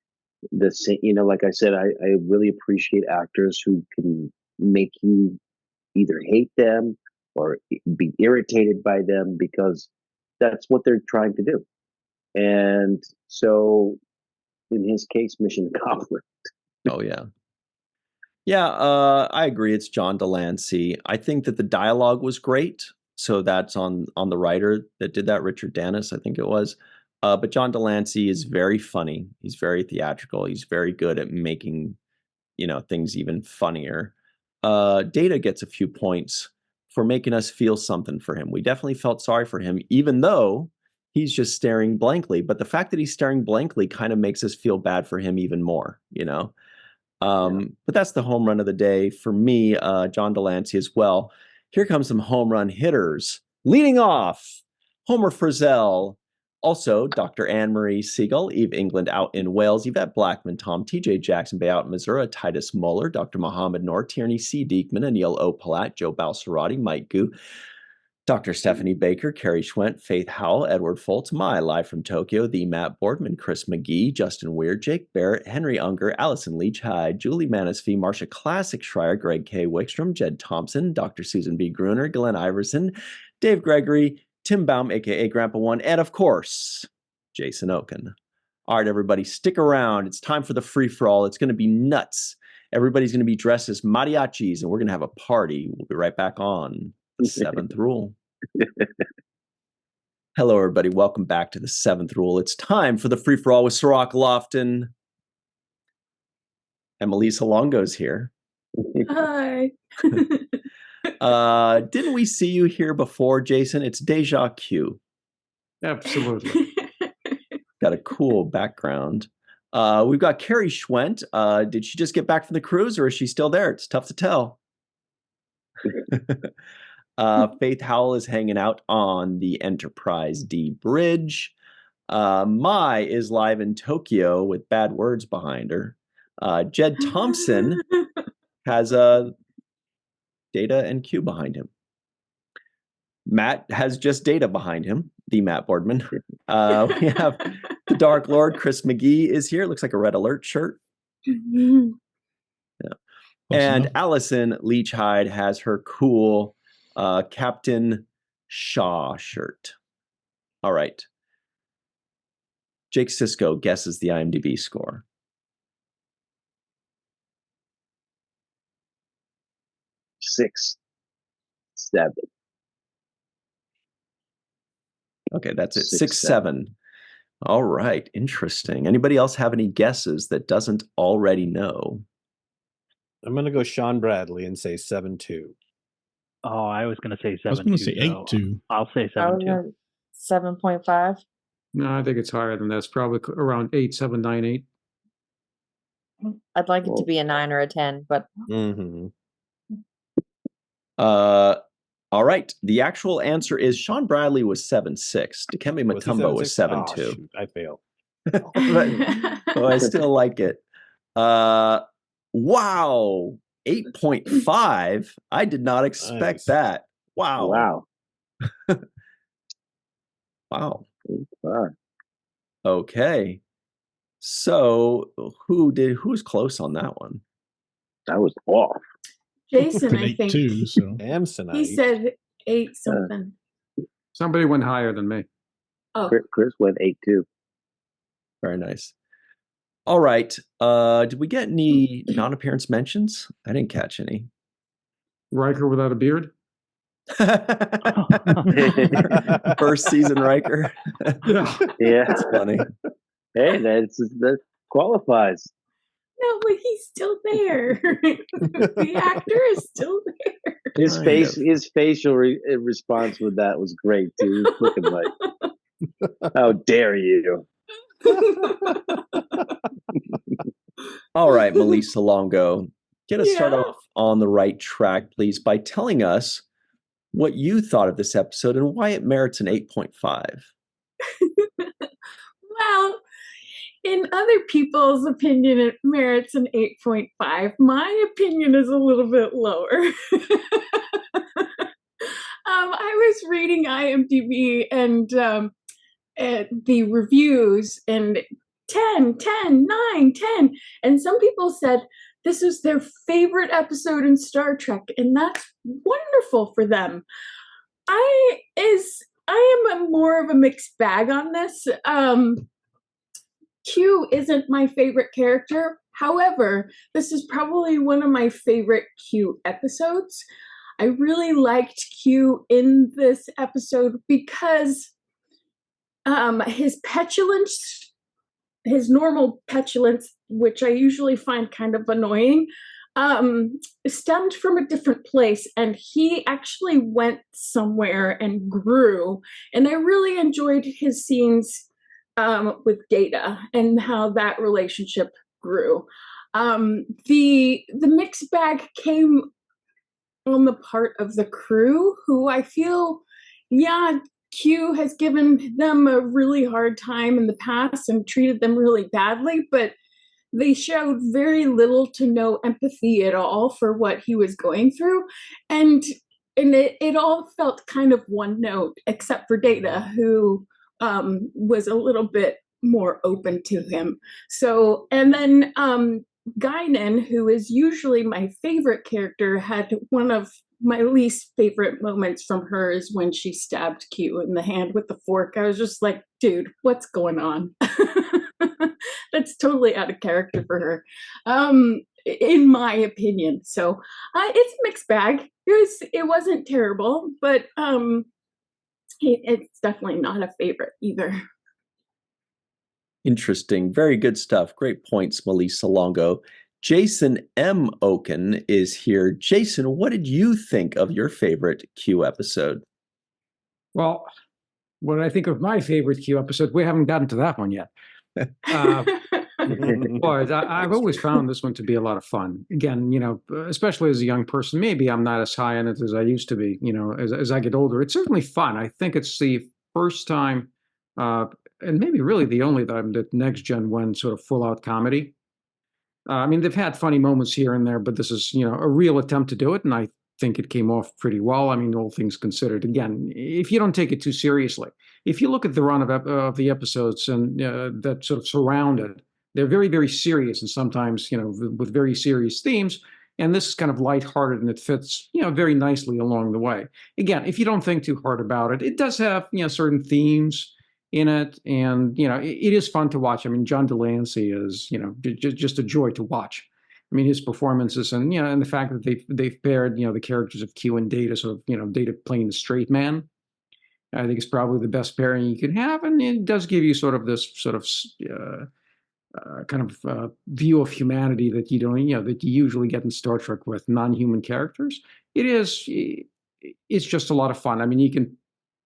Like I said, I really appreciate actors who can make you either hate them or be irritated by them because that's what they're trying to do. And so, in his case, mission accomplished. Oh, yeah. Yeah, I agree. It's John Delancey. I think that the dialogue was great. So that's on the writer that did that, Richard Dennis, I think it was. But John Delancey is very funny. He's very theatrical. He's very good at making, things even funnier. Data gets a few points for making us feel something for him. We definitely felt sorry for him, even though he's just staring blankly. But the fact that he's staring blankly kind of makes us feel bad for him even more, you know? Yeah. But that's the home run of the day for me, John Delancey as well. Here comes some home run hitters. Leading off, Homer Frizzell. Also, Dr. Anne-Marie Siegel, Eve England out in Wales, Yvette Blackman, Tom T.J. Jackson Bay out in Missouri, Titus Moeller, Dr. Mohammed Noor, Tierney C. Diekman, Anil O. Palat, Joe Balsarati, Mike Goo, Dr. Stephanie Baker, Carrie Schwent, Faith Howell, Edward Foltz, My Live from Tokyo, The Matt Boardman, Chris McGee, Justin Weir, Jake Barrett, Henry Unger, Allison Leach Hyde, Julie Manisfee, Marsha Classic Schreier, Greg K. Wickstrom, Jed Thompson, Dr. Susan B. Gruner, Glenn Iverson, Dave Gregory, Tim Baum, aka Grandpa One, and of course, Jason Oken. All right, everybody, stick around. It's time for the free for all. It's going to be nuts. Everybody's going to be dressed as mariachis, and we're going to have a party. We'll be right back on the Seventh Rule. Hello, everybody. Welcome back to the Seventh Rule. It's time for the free for all with Sirach Lofton. And Melissa Longo's here. Hi. Didn't we see you here before, Jason? It's Deja Q. Absolutely. Got a cool background. We've got Carrie Schwent. Did she just get back from the cruise, or is she still there? It's tough to tell. Faith Howell is hanging out on the Enterprise D bridge. Mai is live in Tokyo with bad words behind her. Jed Thompson has Data and Q behind him. Matt has just Data behind him, the Matt Boardman. We have the Dark Lord, Chris McGee is here. Looks like a Red Alert shirt. Yeah. And Allison Leach Hyde has her cool Captain Shaw shirt. All right. Jake Sisko guesses the IMDb score. 6, 7. Okay, that's it. 6, 7. All right, interesting. Anybody else have any guesses that doesn't already know? I'm going to go Sean Bradley and say 7-2. Oh, I was going to say 7-2. I was going to say 8-2. I'll say 7-2. 7.5. No, I think it's higher than that. It's probably around 8, 7, 9, 8. I'd like it to be a 9 or a 10, but all right. The actual answer is Sean Bradley was 7.6. Dikembe Mutombo was 7.2. Shoot, I failed. But I still like it. Wow. 8.5. I did not expect that. Wow. Wow. 8.5. Okay. So who's close on that one? That was off. Jason, I think. Too, so. Samsonite. He said 8 something. Somebody went higher than me. Oh, Chris went 8.2. Very nice. All right. Did we get any non-appearance mentions? I didn't catch any. Riker without a beard? First season Riker. Yeah. That's funny. Hey, that qualifies. no, but he's still there. The actor is still there. His facial response with that was great too. He was looking like, "How dare you!" All right, Melissa Longo, get us started off on the right track, please, by telling us what you thought of this episode and why it merits an 8.5. Well, in other people's opinion, it merits an 8.5. My opinion is a little bit lower. I was reading IMDb and the reviews, and 10, 10, 9, 10. And some people said this was their favorite episode in Star Trek, and that's wonderful for them. I am more of a mixed bag on this. Q isn't my favorite character. However, this is probably one of my favorite Q episodes. I really liked Q in this episode because his petulance, his normal petulance, which I usually find kind of annoying, stemmed from a different place, and he actually went somewhere and grew. And I really enjoyed his scenes with Data and how that relationship grew. The mixed bag came on the part of the crew, who I feel, Q has given them a really hard time in the past and treated them really badly, but they showed very little to no empathy at all for what he was going through. And it all felt kind of one note, except for Data, who was a little bit more open to him. So, and then Guinan, who is usually my favorite character, had one of my least favorite moments from her is when she stabbed Q in the hand with the fork. I was just like, dude, what's going on? That's totally out of character for her, in my opinion. So it's a mixed bag. It wasn't terrible, but it's definitely not a favorite either. Interesting. Very good stuff. Great points, Melissa Longo. Jason M. Oken is here. Jason, what did you think of your favorite Q episode? Well, what I think of my favorite Q episode. We haven't gotten to that one yet. But I've always found this one to be a lot of fun. Again, especially as a young person, maybe I'm not as high on it as I used to be. As I get older, it's certainly fun. I think it's the first time, and maybe really the only time that Next Gen went sort of full out comedy. I mean, they've had funny moments here and there, but this is a real attempt to do it, and I think it came off pretty well. I mean, all things considered. Again, if you don't take it too seriously, if you look at the run of the episodes and that sort of surround it, they're very, very serious, and sometimes with very serious themes. And this is kind of lighthearted, and it fits very nicely along the way. Again, if you don't think too hard about it, it does have certain themes in it, and it is fun to watch. I mean, John Delancey is just a joy to watch. I mean, his performances and and the fact that they've paired the characters of Q and Data, sort of Data playing the straight man, I think is probably the best pairing you can have, and it does give you sort of this sort of kind of view of humanity that you don't that you usually get in Star Trek with non-human characters. It's just a lot of fun. I mean, you can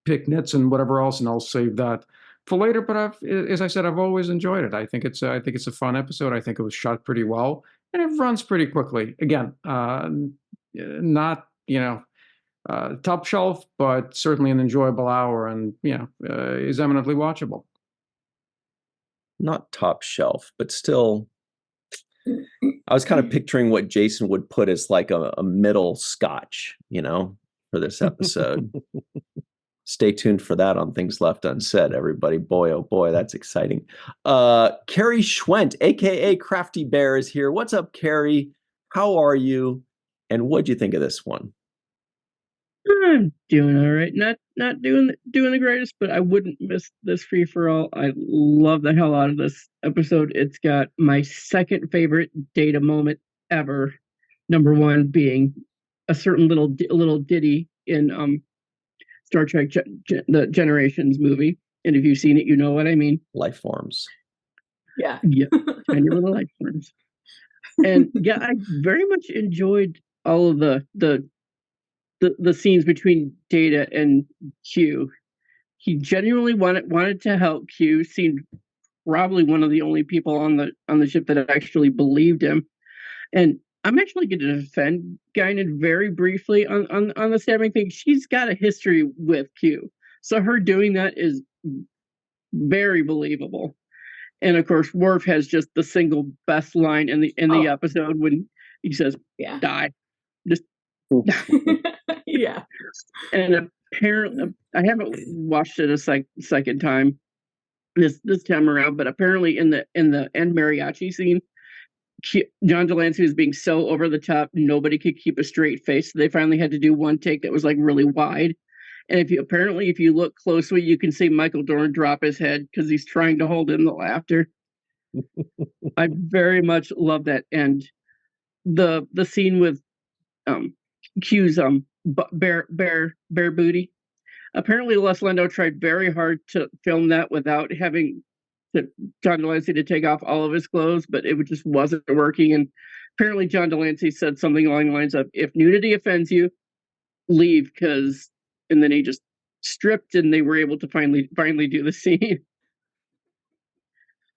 pick nits and whatever else, and I'll save that for later. But as I said, I've always enjoyed it. I think it's a fun episode. I think it was shot pretty well, and it runs pretty quickly. Again, not top shelf, but certainly an enjoyable hour, and is eminently watchable. Not top shelf, but still. I was kind of picturing what Jason would put as like a middle Scotch, for this episode. Stay tuned for that on Things Left Unsaid, everybody. Boy, oh boy, that's exciting. Carrie Schwent, aka Crafty Bear, is here. What's up, Carrie? How are you? And what'd you think of this one? I'm doing all right. Not doing the greatest, but I wouldn't miss this free for all. I love the hell out of this episode. It's got my second favorite Data moment ever. Number one being a certain little ditty in Star Trek the Generations movie, and if you've seen it, you know what I mean. Life forms. Yeah, tiny little life forms. And yeah, I very much enjoyed all of the scenes between Data and Q. He genuinely wanted to help Q. Seemed probably one of the only people on the ship that actually believed him. And I'm actually going to defend Guinan very briefly on the stabbing thing. She's got a history with Q, so her doing that is very believable. And of course, Worf has just the single best line in the episode when he says, "Die." Just yeah. And apparently, I haven't watched it a second time this time around, but apparently in the end mariachi scene, John Delancey was being so over the top, nobody could keep a straight face. So they finally had to do one take that was like really wide. And if you look closely, you can see Michael Dorn drop his head because he's trying to hold in the laughter. I very much love that. And the scene with Q's bare booty. Apparently, Les Lendo tried very hard to film that without having John Delancey to take off all of his clothes, but it just wasn't working. And apparently, John Delancey said something along the lines of, "If nudity offends you, leave," and then he just stripped, and they were able to finally do the scene.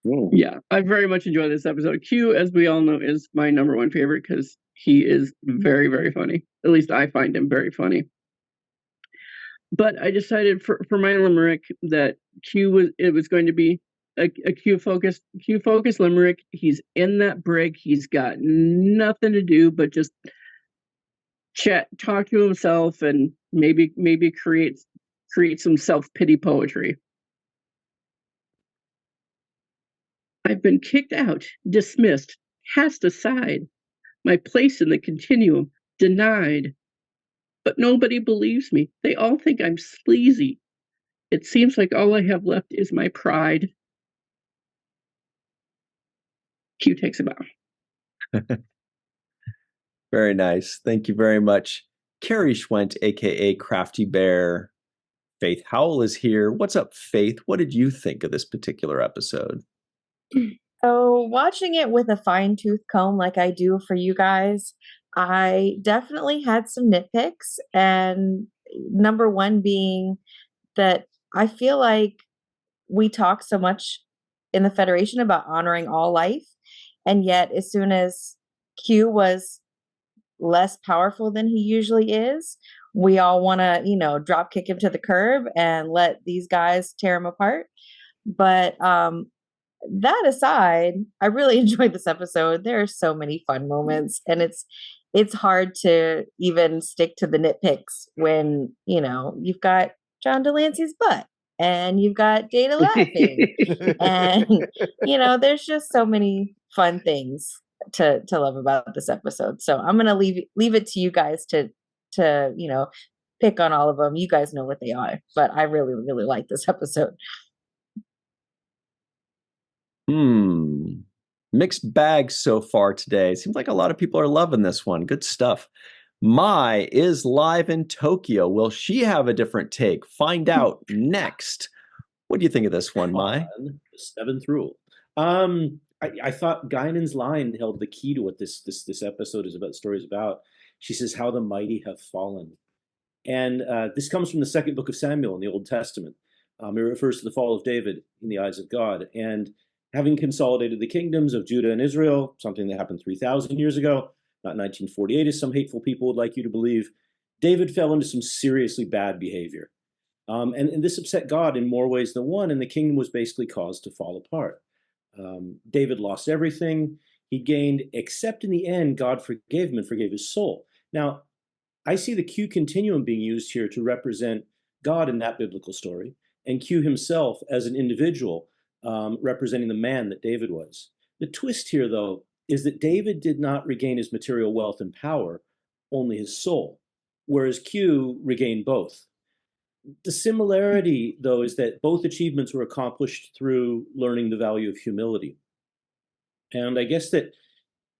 Yeah, I very much enjoy this episode. Q, as we all know, is my number one favorite because he is very, very funny. At least I find him very funny. But I decided for my limerick that it was going to be a Q focused limerick. He's in that brig. He's got nothing to do but just talk to himself, and maybe create some self-pity poetry. I've been kicked out, dismissed, cast aside, my place in the continuum denied. But nobody believes me. They all think I'm sleazy. It seems like all I have left is my pride. Q takes a bow. Very nice. Thank you very much. Carrie Schwent, aka Crafty Bear. Faith Howell is here. What's up, Faith? What did you think of this particular episode? So, watching it with a fine-tooth comb like I do for you guys, I definitely had some nitpicks, and number one being that I feel like we talk so much in the Federation about honoring all life, and yet as soon as Q was less powerful than he usually is, we all want to, drop kick him to the curb and let these guys tear him apart. But that aside, I really enjoyed this episode. There are so many fun moments, and it's hard to even stick to the nitpicks when, you've got John Delancey's butt and you've got Data laughing. And, there's just so many fun things to love about this episode. So I'm gonna leave it to you guys to pick on all of them. You guys know what they are, but I really, really like this episode. Mixed bags so far today. Seems like a lot of people are loving this one. Good stuff. Mai is live in Tokyo. Will she have a different take? Find out next. What do you think of this one, Mai? The seventh rule. I thought Guinan's line held the key to what this episode is about. Story is about. She says, "How the mighty have fallen," and this comes from the second book of Samuel in the Old Testament. It refers to the fall of David in the eyes of God, and having consolidated the kingdoms of Judah and Israel, something that happened 3,000 years ago, not 1948, as some hateful people would like you to believe, David fell into some seriously bad behavior. And this upset God in more ways than one, and the kingdom was basically caused to fall apart. David lost everything he gained, except in the end, God forgave him and forgave his soul. Now, I see the Q continuum being used here to represent God in that biblical story, and Q himself as an individual representing the man that David was. The twist here, though, is that David did not regain his material wealth and power, only his soul, whereas Q regained both. The similarity, though, is that both achievements were accomplished through learning the value of humility. And I guess that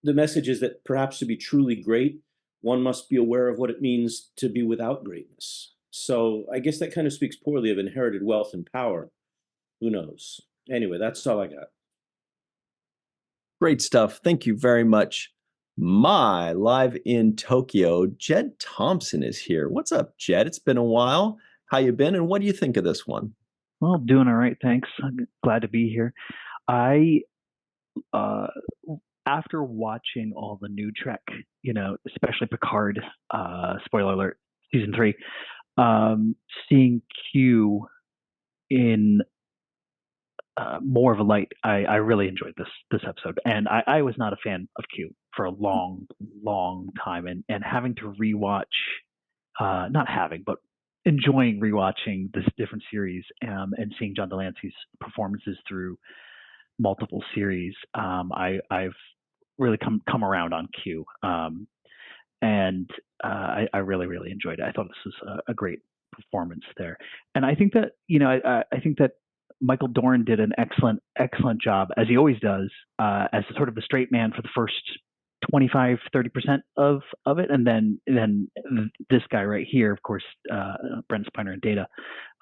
the message is that perhaps to be truly great, one must be aware of what it means to be without greatness. So I guess that kind of speaks poorly of inherited wealth and power. Who knows? Anyway, that's all I got. Great stuff. Thank you very much. Mai, live in Tokyo. Jed Thompson is here. What's up, Jed? It's been a while. How you been, and what do you think of this one? Well, doing all right, thanks. I'm glad to be here. After watching all the new Trek, especially Picard, spoiler alert, season 3, seeing Q in more of a light, I really enjoyed this episode. And I was not a fan of Q for a long, long time, and having to rewatch, not having, but enjoying rewatching this different series, and seeing John Delancey's performances through multiple series. I've really come around on Q, and I really, really enjoyed it. I thought this was a great performance there, and I think that I think that Michael Dorn did an excellent job, as he always does, as sort of the straight man for the first 25-30% of it, and then this guy right here, of course, Brent Spiner and Data,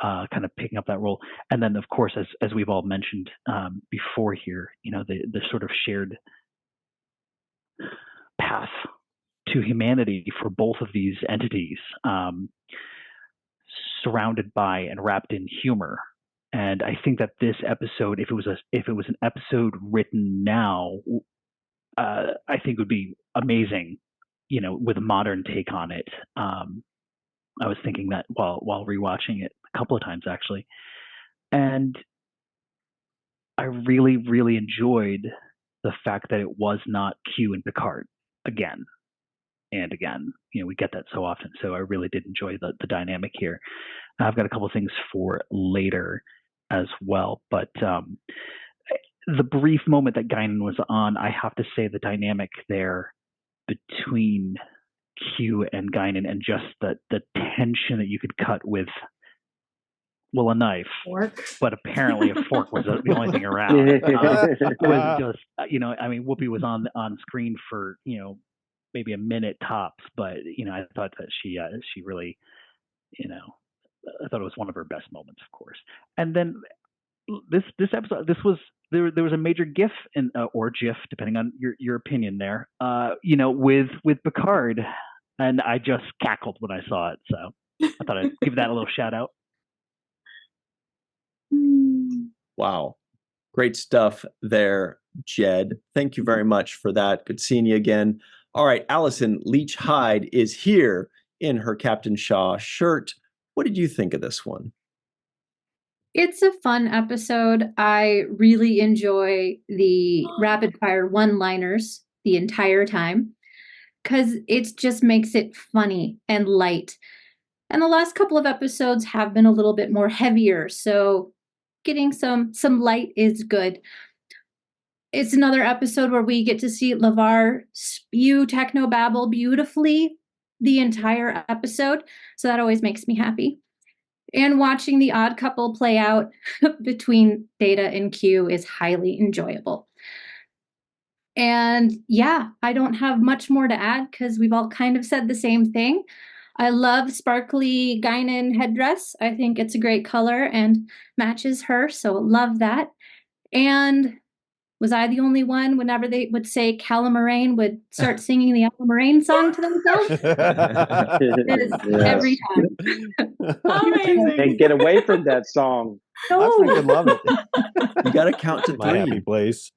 kind of picking up that role, and then of course, as we've all mentioned before here, the sort of shared path to humanity for both of these entities, surrounded by and wrapped in humor. And I think that this episode, if it was an episode written now, I think would be amazing, with a modern take on it. I was thinking that while rewatching it a couple of times, actually. And I really, really enjoyed the fact that it was not Q and Picard again and again. We get that so often. So I really did enjoy the dynamic here. I've got a couple of things for later as well, but the brief moment that Guinan was on, I have to say the dynamic there between Q and Guinan, and just the tension that you could cut with, a knife, fork. But apparently a fork was the only thing around. It was just, Whoopi was on screen for, maybe a minute tops, but, I thought that she really, I thought it was one of her best moments, of course. And then this episode, there was a major GIF or GIF, depending on your opinion there, with Picard, and I just cackled when I saw it. So I thought I'd give that a little shout out. Wow. Great stuff there, Jed. Thank you very much for that. Good seeing you again. All right, Allison Leach Hyde is here in her Captain Shaw shirt. What did you think of this one? It's a fun episode. I really enjoy the rapid fire one-liners the entire time because it just makes it funny and light. And the last couple of episodes have been a little bit more heavier, so getting some light is good. It's another episode where we get to see LeVar spew technobabble beautifully the entire episode, so that always makes me happy. And watching the odd couple play out between Data and Q is highly enjoyable. And yeah, I don't have much more to add because we've all kind of said the same thing. I love sparkly Guinan headdress. I think it's a great color and matches her, so love that. And was I the only one, whenever they would say Calamarain, would start singing the Calamarain song to themselves? Every time. Amazing. Can't get away from that song. I freaking love it. You got to count to My happy 3. place.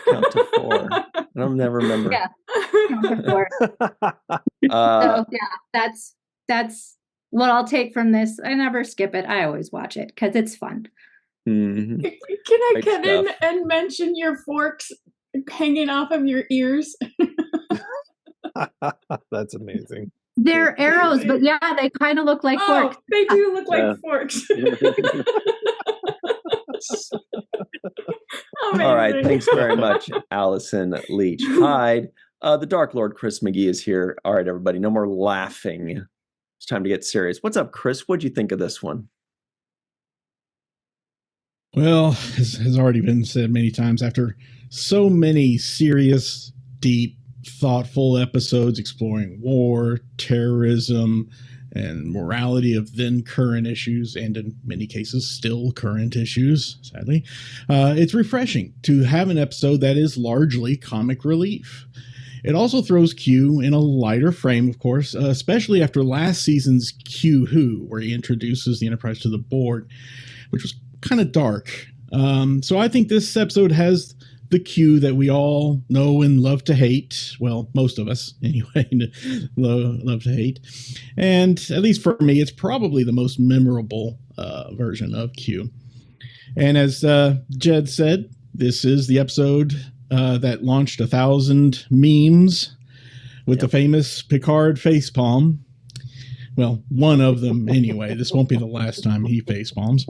Count to 4. I don't never remember. Yeah. So yeah, that's what I'll take from this. I never skip it. I always watch it because it's fun. Mhm. Can I Great cut in stuff. and mention your forks hanging off of your ears? That's amazing. They're arrows, but yeah, they kind of look like forks. They do look like Yeah. forks. All right, Amazing. thanks very much, Allison Leach Hyde. The Dark Lord Chris McGee is here. All right, everybody, no more laughing. It's time to get serious. What's up, Chris? What'd you think of this one? Well, as has already been said many times, after so many serious, deep, thoughtful episodes exploring war, terrorism, and morality of then current issues, and in many cases still current issues, sadly, it's refreshing to have an episode that is largely comic relief. It also throws Q in a lighter frame, of course, especially after last season's Q Who, where he introduces the Enterprise to the board, which was kind of dark. So I think this episode has the Q that we all know and love to hate. Well, most of us, anyway, love to hate. And at least for me, it's probably the most memorable version of Q. And as Jed said, this is the episode that launched 1,000 memes with the famous Picard facepalm. Well, one of them anyway. This won't be the last time he facepalms.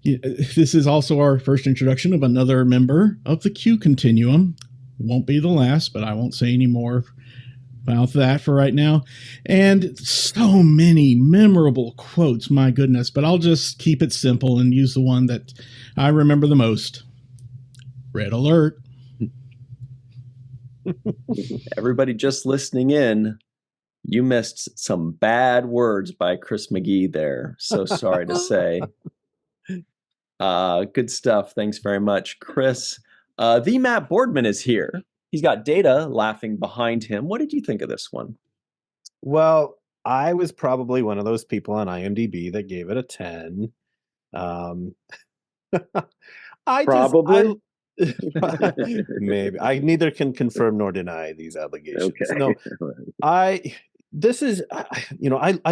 This is also our first introduction of another member of the Q Continuum. Won't be the last, but I won't say any more about that for right now. And so many memorable quotes, my goodness. But I'll just keep it simple and use the one that I remember the most. Red alert. Everybody just listening in, you missed some bad words by Chris McGee there. So sorry to say. Good stuff. Thanks very much, Chris. The Matt Boardman is here. He's got Data laughing behind him. What did you think of this one? Well, I was probably one of those people on IMDb that gave it a 10. Probably. Maybe. I neither can confirm nor deny these allegations. Okay. No, I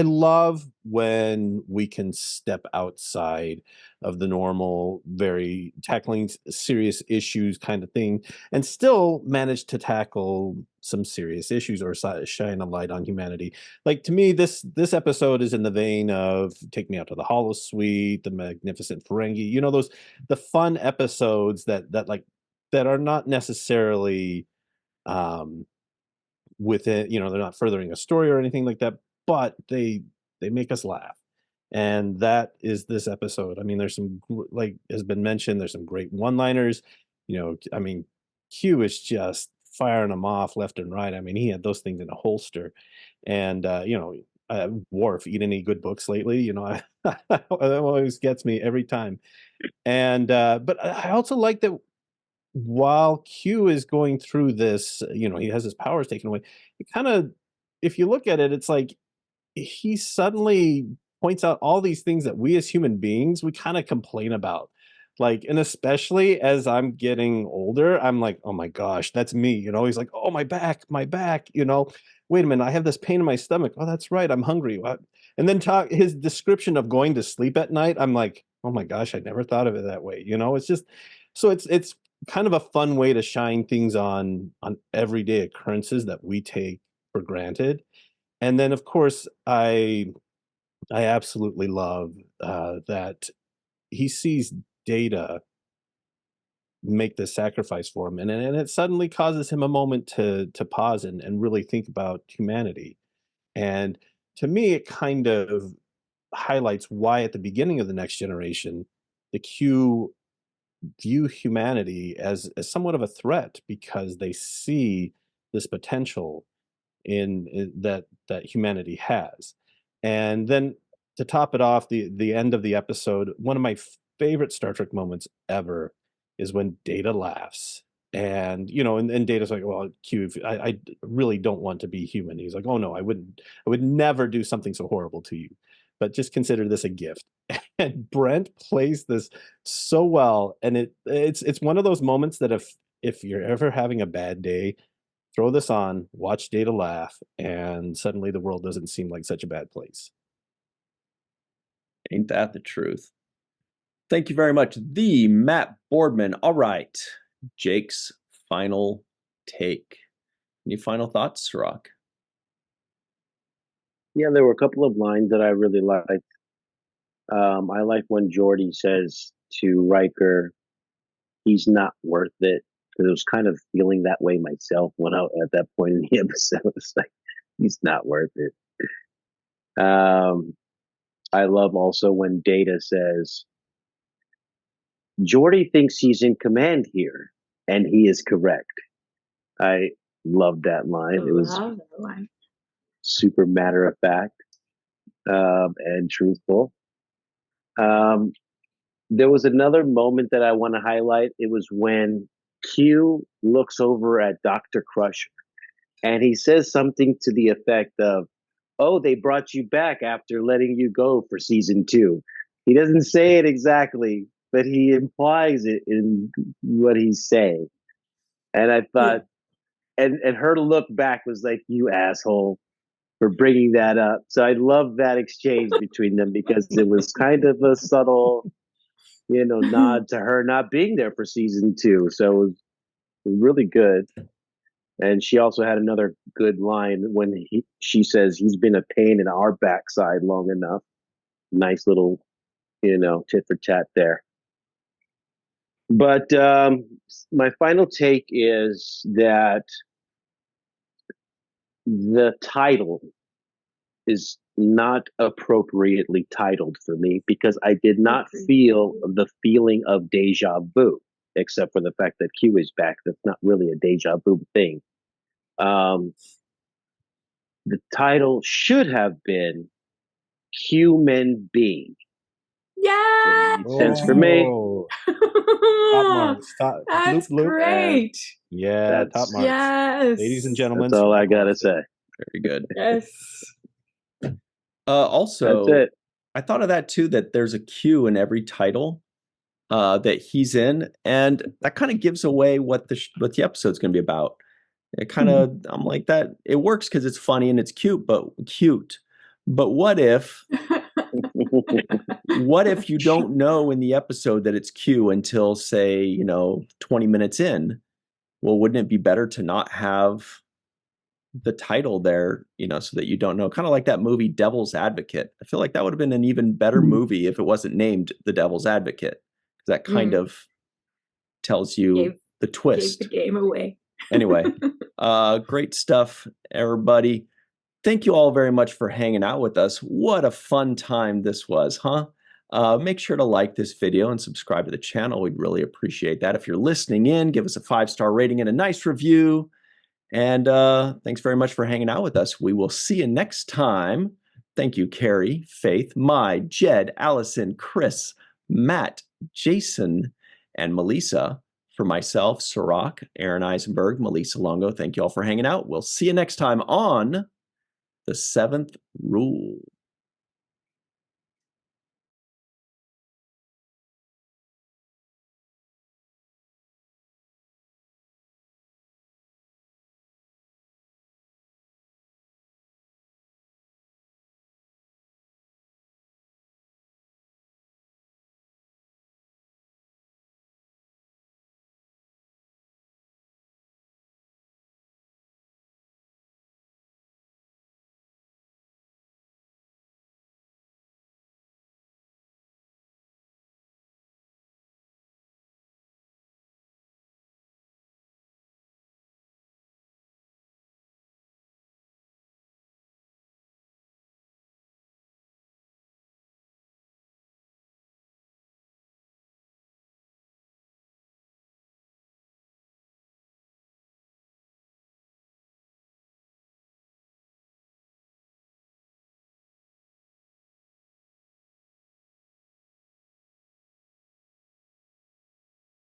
love when we can step outside of the normal, very tackling serious issues kind of thing, and still manage to tackle some serious issues or shine a light on humanity. Like, to me, this episode is in the vein of Take Me Out to the Holosuite, The Magnificent Ferengi. The fun episodes that are not necessarily within, they're not furthering a story or anything like that, but they make us laugh. And that is this episode. I mean, there's some, like has been mentioned, there's some great one-liners. I mean, Q is just firing them off left and right. I mean, he had those things in a holster. And Worf, eat any good books lately? That always gets me every time. And but I also like that while Q is going through this, he has his powers taken away. It kind of, if you look at it, it's like he suddenly points out all these things that we as human beings, we kind of complain about. Like, and especially as I'm getting older, I'm like, oh my gosh, that's me. You know, he's like, oh, my back, you know, wait a minute, I have this pain in my stomach. Oh, that's right, I'm hungry. What? And then his description of going to sleep at night, I'm like, oh my gosh, I never thought of it that way. You know, it's just, so it's kind of a fun way to shine things on everyday occurrences that we take for granted. And then, of course, I absolutely love that he sees Data make the sacrifice for him, and it suddenly causes him a moment to pause and really think about humanity. And to me, it kind of highlights why at the beginning of the Next Generation, the Q view humanity as somewhat of a threat, because they see this potential in that humanity has. And then to top it off, the end of the episode, one of my favorite Star Trek moments ever is when Data laughs. And you know, and Data's like, well, Q, I really don't want to be human. He's like, oh no, I would never do something so horrible to you, but just consider this a gift. And Brent plays this so well, and it's one of those moments that if you're ever having a bad day, throw this on, watch Data laugh, and suddenly the world doesn't seem like such a bad place. Ain't that the truth? Thank you very much, the Matt Boardman. All right, Jake's final take. Any final thoughts, Cirroc? Yeah, there were a couple of lines that I really liked. I like when Geordi says to Riker, he's not worth it. Because I was kind of feeling that way myself when I at that point in the episode. It's like, he's not worth it. I love also when Data says, Geordi thinks he's in command here, and he is correct. I love that line. It was super matter of fact and truthful. There was another moment that I want to highlight. It was when Q looks over at Dr. Crusher, and he says something to the effect of, oh, they brought you back after letting you go for season 2. He doesn't say it exactly, but he implies it in what he's saying. And I thought, and her look back was like, you asshole for bringing that up. So I love that exchange between them, because it was kind of a subtle, you know, nod to her not being there for season 2. So it was really good. And she also had another good line when she says he's been a pain in our backside long enough. Nice little, you know, tit for tat there. But my final take is that the title is not appropriately titled for me, because I did not feel the feeling of deja vu, except for the fact that Q is back. That's not really a deja vu thing. The title should have been Human Being. Yeah, makes sense for me. Top marks. That's bloop, bloop. great. Yeah, top marks. Yes, ladies and gentlemen. That's all I gotta say. Very good. Yes. Also, That's it. I thought of that too, that there's a Q in every title that he's in, and that kind of gives away what the episode's going to be about. It kind of, I'm like, that it works because it's funny and it's cute. But what if you don't know in the episode that it's Q until, say, you know, 20 minutes in? Well, wouldn't it be better to not have the title there, you know, so that you don't know? Kind of like that movie Devil's Advocate. I feel like that would have been an even better movie if it wasn't named The Devil's Advocate, because that kind of tells you the twist. Gave the game away. Anyway, great stuff, everybody. Thank you all very much for hanging out with us. What a fun time this was, huh? Make sure to like this video and subscribe to the channel. We'd really appreciate that. If you're listening in, give us a 5-star rating and a nice review. And thanks very much for hanging out with us. We will see you next time. Thank you, Carrie, Faith, Mai, Jed, Allison, Chris, Matt, Jason, and Melissa. For myself, Cirroc, Aaron Eisenberg, Melissa Longo, thank you all for hanging out. We'll see you next time on The Seventh Rule.